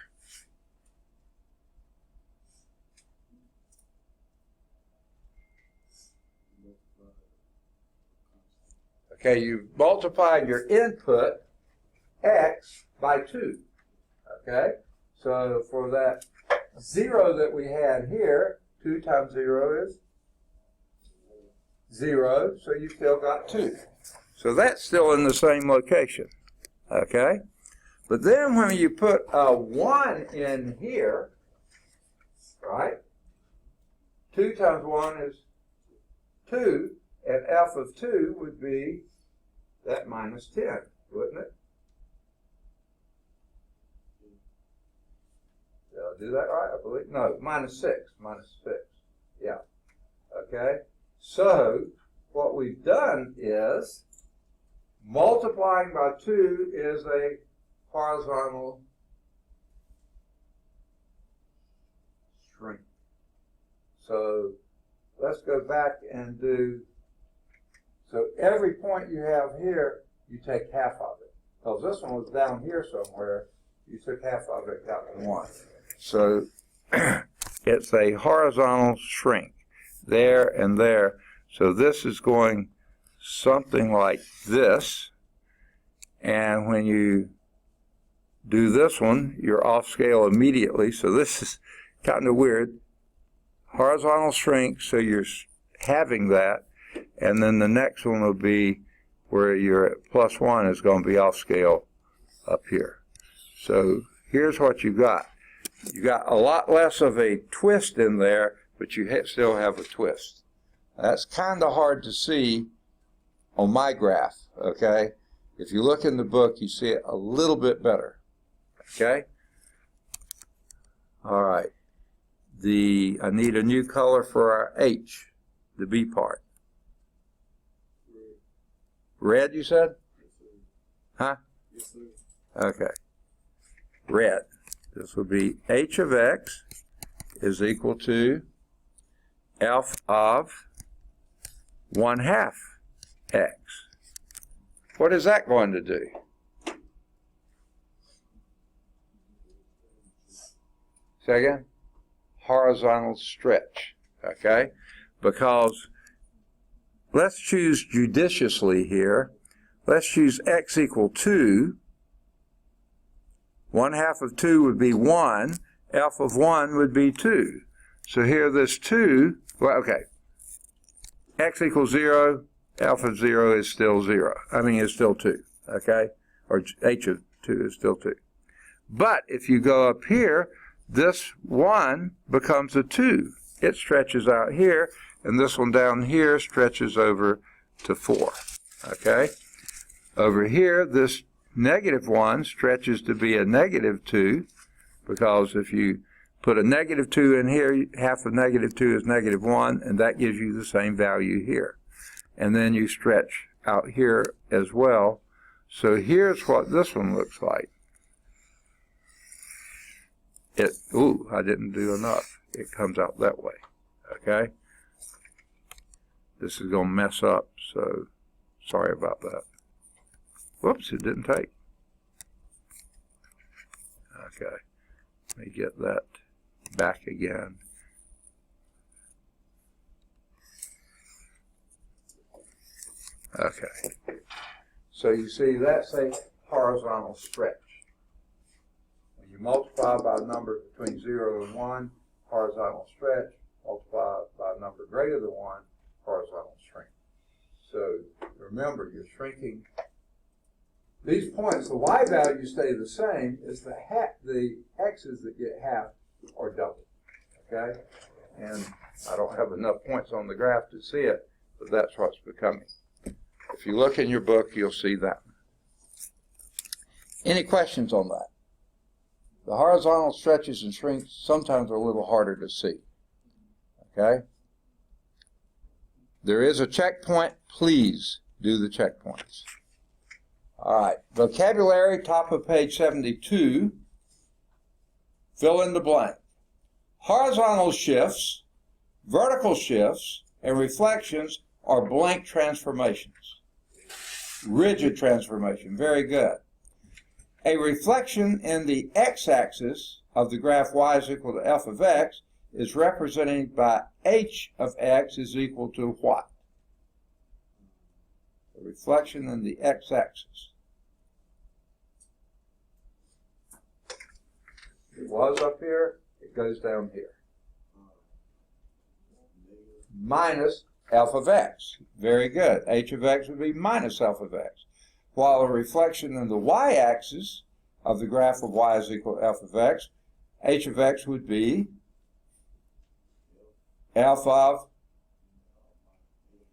Okay, you multiplied your input x by 2. Okay, so for that 0 that we had here, 2 times 0 is 0, so you still got 2. So that's still in the same location. Okay, but then when you put a 1 in here, right, 2 times 1 is 2, and f of 2 would be that minus 10, wouldn't it? Did I do that right? I believe. No, minus 6. Yeah. Okay. So what we've done is multiplying by 2 is a horizontal shrink. So let's go back and do. So every point you have here, you take half of it. Because this one was down here somewhere, you took half of it, got 1. So it's a horizontal shrink there and there. So this is going something like this. And when you do this one, you're off scale immediately. So this is kind of weird. Horizontal shrink, so you're having that. And then the next one will be where you're at +1 is going to be off scale up here. So here's what you got. You got a lot less of a twist in there, but you still have a twist. That's kind of hard to see on my graph, okay? If you look in the book, you see it a little bit better, okay? All right. I need a new color for our H, the B part. Red, you said? Huh? Okay. Red. This will be h of x is equal to f of 1/2 x. What is that going to do? Say again? Horizontal stretch. Okay? Because let's choose judiciously here. Let's choose x equal 2. 1/2 of 2 would be 1. F of 1 would be 2. So here this 2, well, okay. X equals 0. F of 0 is still 0. I mean, it's still 2. Okay? Or h of 2 is still 2. But if you go up here, this 1 becomes a 2. It stretches out here, and this one down here stretches over to 4. Okay? Over here, this -1 stretches to be a -2, because if you put a -2 in here, half of -2 is -1, and that gives you the same value here. And then you stretch out here as well. So here's what this one looks like. Ooh, I didn't do enough. It comes out that way. Okay? This is going to mess up, so sorry about that. Whoops, it didn't take. Okay, let me get that back again. Okay, so you see that's a horizontal stretch. When you multiply by a number between 0 and 1, horizontal stretch, multiply by a number greater than 1, horizontal shrink. So remember, you're shrinking these points. The y values stay the same. It's the x's that get half or double. Okay? And I don't have enough points on the graph to see it, but that's what's becoming. If you look in your book, you'll see that. Any questions on that? The horizontal stretches and shrinks sometimes are a little harder to see. Okay? There is a checkpoint. Please do the checkpoints. All right. Vocabulary, top of page 72. Fill in the blank. Horizontal shifts, vertical shifts, and reflections are blank transformations. Rigid transformation. Very good. A reflection in the x-axis of the graph y is equal to f of x is represented by h of x is equal to what? A reflection in the x-axis. It was up here, it goes down here. Minus f of x. Very good. H of x would be minus f of x. While a reflection in the y-axis of the graph of y is equal to f of x, h of x would be f of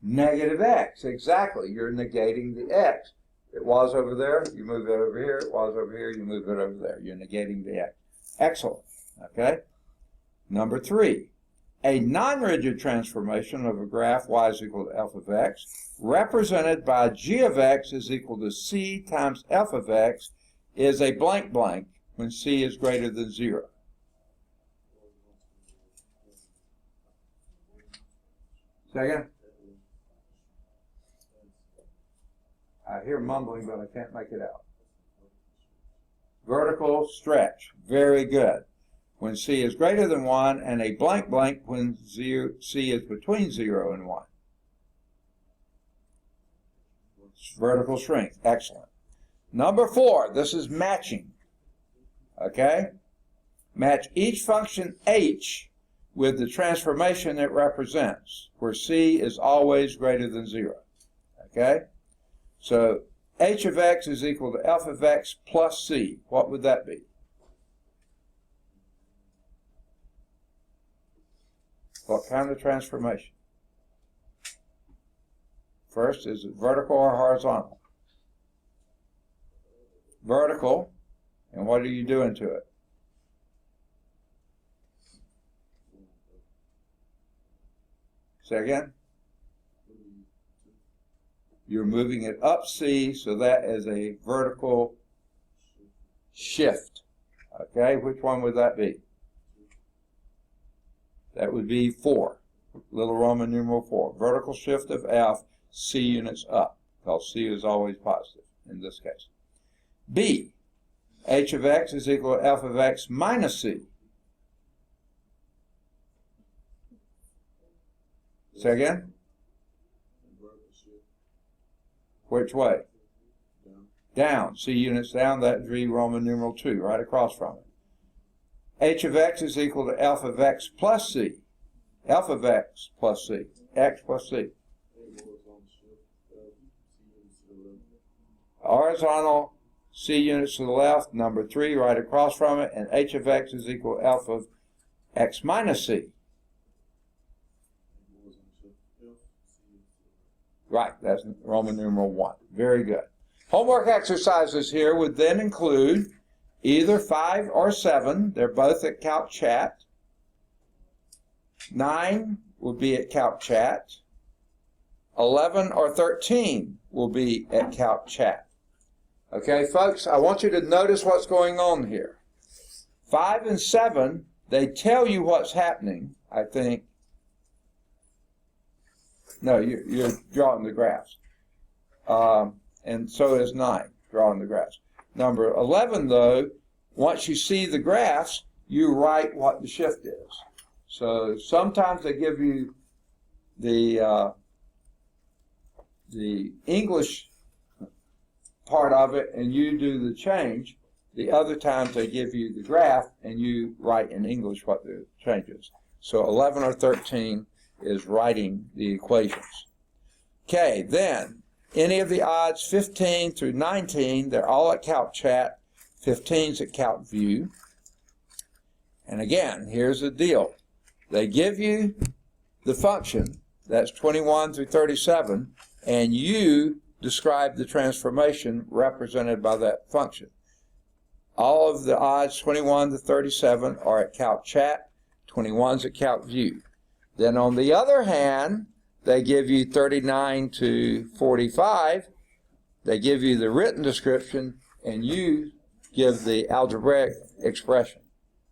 negative x. Exactly. You're negating the x. It was over there, you move it over here. It was over here, you move it over there. You're negating the x. Excellent. Okay? Number 3. A non-rigid transformation of a graph y is equal to f of x, represented by g of x is equal to c times f of x, is a blank blank when c is greater than 0. Second? I hear mumbling, but I can't make it out. Vertical stretch. Very good. When c is greater than 1, and a blank blank when c is between 0 and 1. It's vertical shrink. Excellent. Number 4, this is matching. Okay? Match each function h with the transformation it represents, where c is always greater than 0. Okay? So h of x is equal to f of x plus c. What would that be? What kind of transformation? First, is it vertical or horizontal? Vertical. And what are you doing to it? Say again? You're moving it up C, so that is a vertical shift. Okay, which one would that be? That would be 4, little Roman numeral 4. Vertical shift of F, C units up, because C is always positive in this case. B, H of X is equal to F of X minus C. Say again? Which way? Down. C units down, that would be Roman numeral 2, right across from it. H of X is equal to F of X plus C. F of X plus C. X plus C. Horizontal C units to the left, number 3 right across from it, and h of x is equal to f of x minus c. Right, that's Roman numeral 1. Very good. Homework exercises here would then include either 5 or 7. They're both at Calc Chat. 9 will be at Calc Chat. 11 or 13 will be at Calc Chat. Okay, folks, I want you to notice what's going on here. 5 and 7, they tell you what's happening, I think. No, you're drawing the graphs. And so is 9, drawing the graphs. Number 11, though, once you see the graphs, you write what the shift is. So sometimes they give you the English part of it and you do the change. The other times they give you the graph and you write in English what the change is. So 11 or 13 is writing the equations. Okay, then any of the odds 15 through 19, they're all at Calc Chat. 15's at Calc View. And again, here's the deal. They give you the function, that's 21 through 37, and you describe the transformation represented by that function. All of the odds 21 to 37 are at Calc Chat, 21's at Calc View. Then on the other hand, they give you 39 to 45. They give you the written description, and you give the algebraic expression.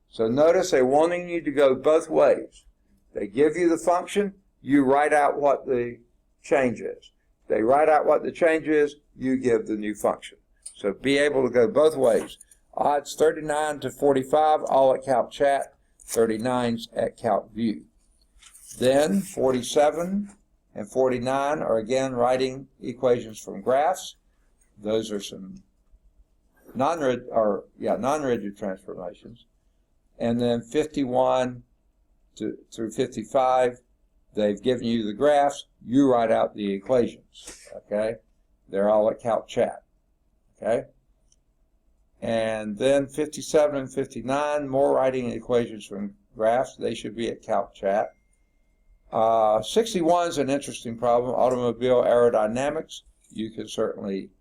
So notice they're wanting you to go both ways. They give you the function, you write out what the change is. They write out what the change is, you give the new function. So be able to go both ways. Odds 39 to 45, all at Calc Chat, 39's at Calc View. Then 47 and 49 are again writing equations from graphs. Those are some non-rigid transformations. And then 51 through 55, they've given you the graphs, you write out the equations, okay? They're all at Calc Chat, okay? And then 57 and 59, more writing equations from graphs, they should be at Calc Chat. 61 is an interesting problem, automobile aerodynamics. You can certainly,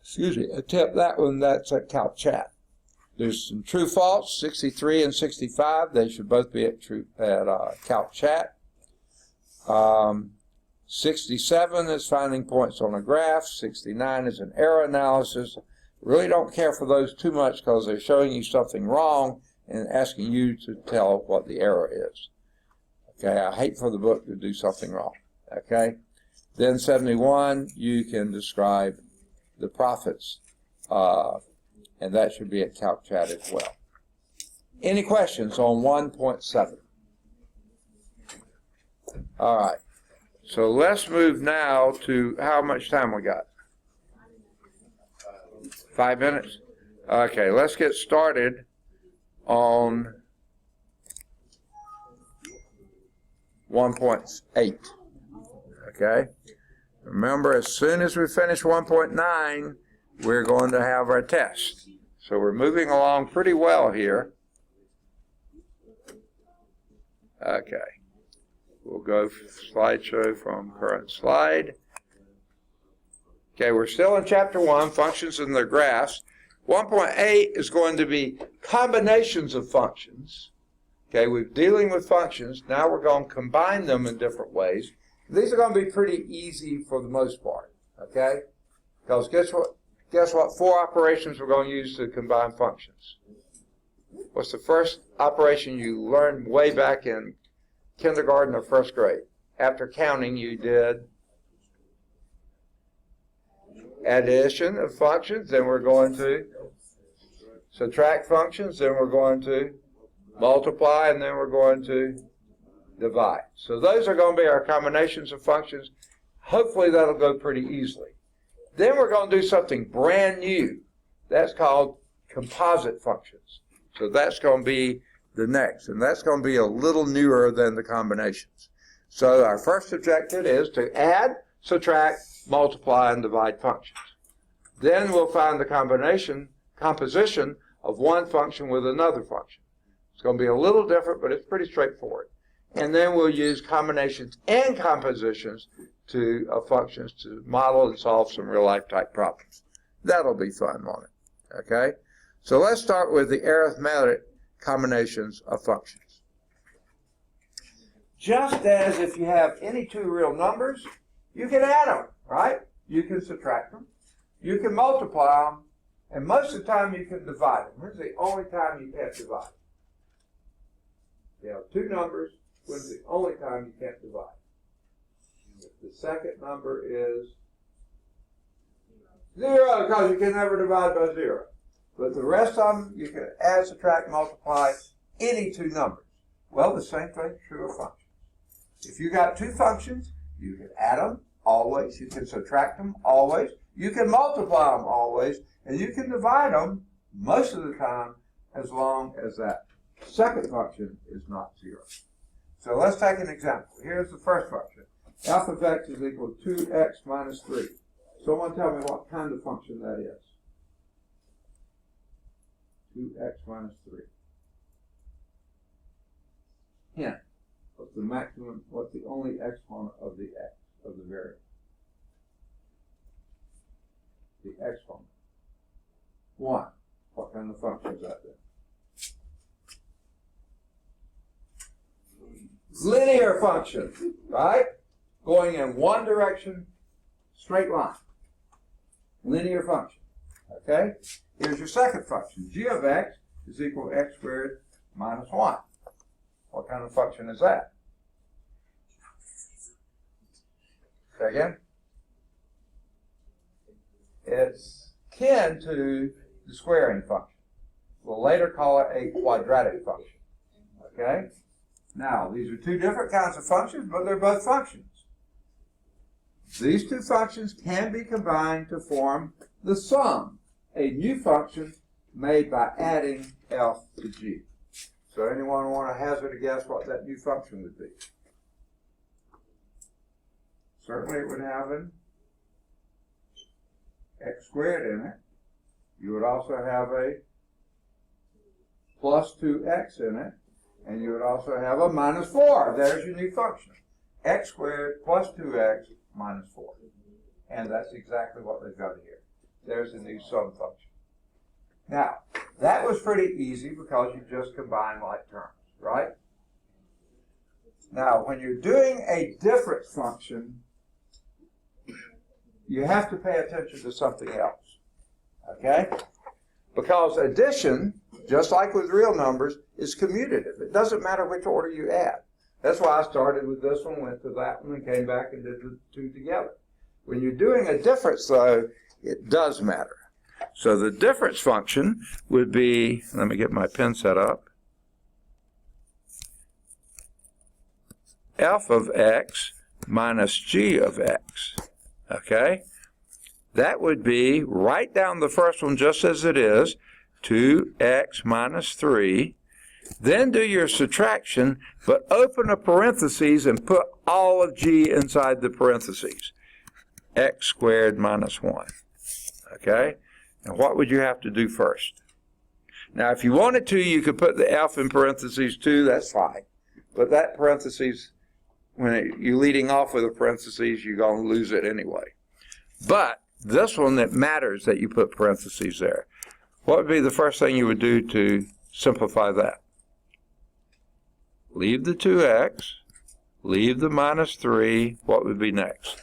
attempt that one, that's at Calc Chat. There's some true false, 63 and 65. They should both be at Calc Chat. 67 is finding points on a graph. 69 is an error analysis. Really don't care for those too much because they're showing you something wrong and asking you to tell what the error is. Okay, I hate for the book to do something wrong. Okay, then 71, you can describe the profits. And that should be at Calc Chat as well. Any questions on 1.7? All right. So let's move now to how much time we got? 5 minutes? Okay, let's get started on 1.8. Okay? Remember, as soon as we finish 1.9, we're going to have our test. So we're moving along pretty well here. Okay. We'll go slideshow from current slide. Okay, we're still in chapter 1, functions and their graphs. 1.8 is going to be combinations of functions. Okay, we're dealing with functions. Now we're going to combine them in different ways. These are going to be pretty easy for the most part. Okay? Because guess what 4 operations we're going to use to combine functions? What's the first operation you learned way back in kindergarten or first grade? After counting, you did addition of functions, then we're going to subtract functions, then we're going to multiply, and then we're going to divide. So those are going to be our combinations of functions. Hopefully that'll go pretty easily. Then we're going to do something brand new. That's called composite functions. So that's going to be the next, and that's going to be a little newer than the combinations. So our first objective is to add subtract, multiply, and divide functions. Then we'll find the composition of one function with another function. It's going to be a little different, but it's pretty straightforward. And then we'll use combinations and compositions of functions to model and solve some real-life type problems. That'll be fun, won't it? Okay? So let's start with the arithmetic combinations of functions. Just as if you have any two real numbers, you can add them, right? You can subtract them. You can multiply them. And most of the time you can divide them. When's the only time you can't divide? You have two numbers. When's the only time you can't divide? If the second number is 0, because you can never divide by 0. But the rest of them, you can add, subtract, multiply any two numbers. Well, the same thing is true of functions. If you got two functions, you can add them always. You can subtract them always. You can multiply them always. And you can divide them most of the time as long as that second function is not 0. So let's take an example. Here's the first function. F of x is equal to 2x minus 3. Someone tell me what kind of function that is. 2x minus 3. Hint. What's the maximum, what's the only exponent of the x, of the variable? The exponent. 1. What kind of function is that then? Linear function, right? Going in one direction, straight line. Linear function. Okay? Here's your second function. G of x is equal to x squared minus 1. What kind of function is that? Say again? It's akin to the squaring function. We'll later call it a quadratic function. Okay? Now, these are two different kinds of functions, but they're both functions. These two functions can be combined to form the sum, a new function made by adding f to g. So anyone want to hazard a guess what that new function would be? Certainly it would have an x squared in it. You would also have a plus 2x in it. And you would also have a minus 4. There's your new function. X squared plus 2x minus 4. And that's exactly what they've got here. There's the new sum function. Now, that was pretty easy because you just combined like terms, right? Now, when you're doing a difference function, you have to pay attention to something else. Okay? Because addition, just like with real numbers, is commutative. It doesn't matter which order you add. That's why I started with this one, went to that one, and came back and did the two together. When you're doing a difference, though, it does matter. So the difference function would be, let me get my pen set up, f of x minus g of x. Okay? That would be, write down the first one just as it is, 2x minus 3. Then do your subtraction, but open a parenthesis and put all of g inside the parentheses. X squared minus 1. Okay? And what would you have to do first? Now, if you wanted to, you could put the f in parentheses too. That's fine. But that parentheses, when you're leading off with a parentheses, you're going to lose it anyway. But this one that matters that you put parentheses there. What would be the first thing you would do to simplify that? Leave the 2x, leave the minus 3. What would be next?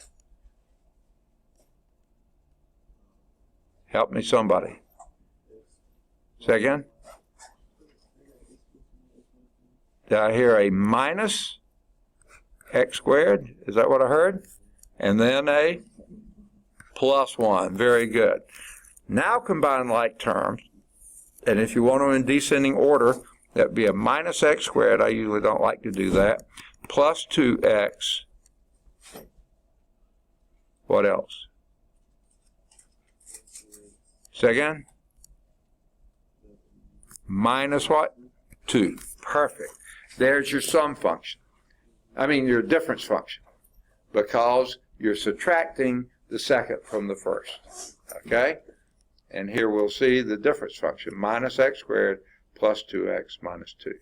Help me, somebody. Say again? Did I hear a minus x squared? Is that what I heard? And then a plus 1. Very good. Now combine like terms. And if you want them in descending order, that would be a minus x squared. I usually don't like to do that. Plus 2x. What else? Say again? Minus what? 2. Perfect. There's your sum function. I mean your difference function. Because you're subtracting the second from the first, okay? And here we'll see the difference function, minus x squared plus 2x minus 2,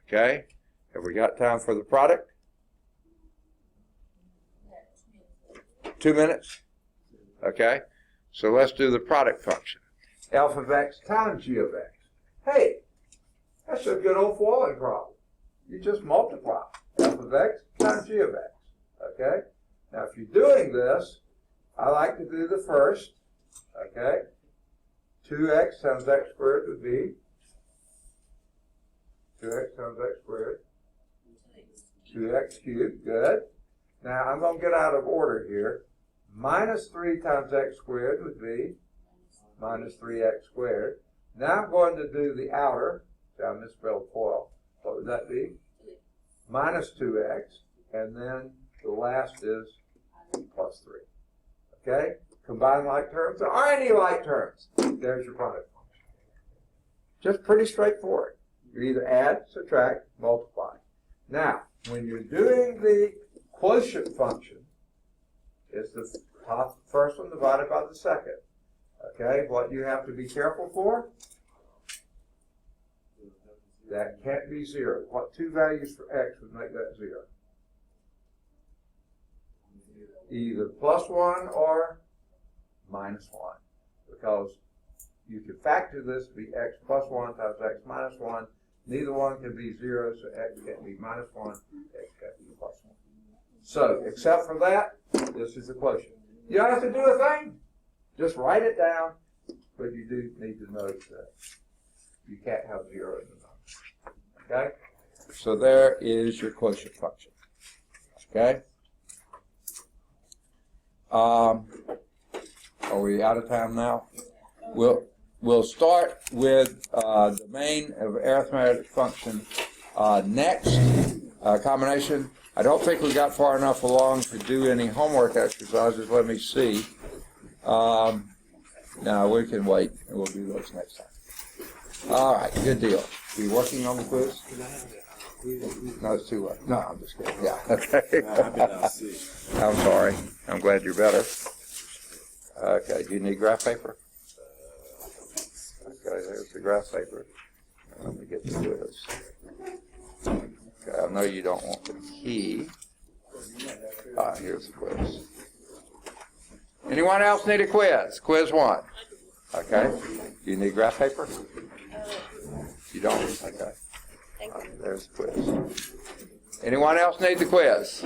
okay? Have we got time for the product? 2 minutes? Okay, so let's do the product function. F of x times g of x. Hey, that's a good old Foiling problem. You just multiply f of x times g of x, okay? Now, if you're doing this, I like to do the first, okay? 2x times x squared would be 2x times x squared, 2x cubed, good. Now, I'm going to get out of order here. Minus 3 times x squared would be minus 3x squared. Now I'm going to do the outer. See, I misspelled FOIL. What would that be? Minus 2x. And then the last is plus 3. Okay? Combine like terms. There aren't any like terms. There's your product function. Just pretty straightforward. You either add, subtract, multiply. Now, when you're doing the quotient function, it's the first one divided by the second. Okay, what you have to be careful for? That can't be 0. What two values for x would make that 0? Either plus 1 or minus 1. Because you can factor this to be x plus 1 times x minus 1. Neither one can be 0, so x can't be minus 1, x can't be plus 1. So, except for that, this is the quotient. You don't have to do a thing. Just write it down, but you do need to note that you can't have 0 in the number. Okay? So there is your quotient function. Okay? Are we out of time now? We'll start with the main of arithmetic function next, combination. I don't think we got far enough along to do any homework exercises. Let me see. No, we can wait, and we'll do those next time. All right, good deal. Are you working on the quiz? No, it's too late. No, I'm just kidding. Yeah, okay. I'm sorry. I'm glad you're better. Okay, do you need graph paper? Okay, there's the graph paper. Let me get the quiz. Okay, I know you don't want the key. Here's the quiz. Anyone else need a quiz? Quiz 1. Okay. Do you need graph paper? You don't? Okay. There's the quiz. Anyone else need the quiz?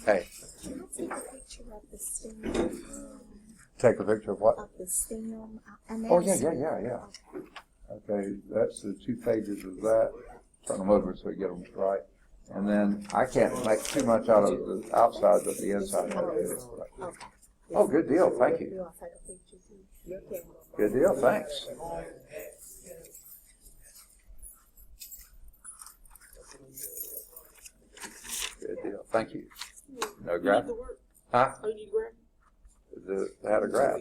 Hey. Take a picture of what? Of the stem. Oh, yeah. Okay, that's the 2 pages of that. Turn them over so we get them right. And then I can't make too much out of the outside, but the inside. Oh, good deal. Thank you. Good deal. Thanks. Good deal. Thank you. No graph? Huh? Oh, you need graph? They had a graph.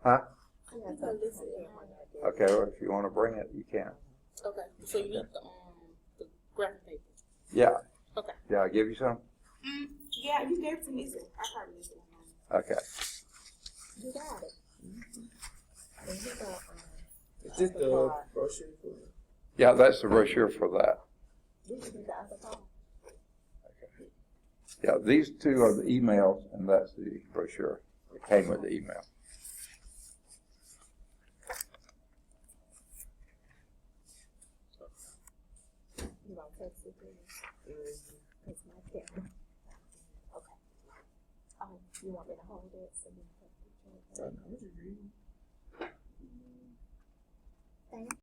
Huh? Okay, well, if you want to bring it, you can. Okay, so you need the graphic paper. Yeah. Okay. Yeah, I'll give you some? Yeah, you gave it to me, so I probably missed it. Okay. You got it. Is this the brochure for it? Yeah, that's the brochure for that. Okay. Yeah, these 2 are the emails, and that's the brochure that came with the email. You want to text it to me? It's my camera. Okay. You want me to hold it so you can take a picture? Thank you.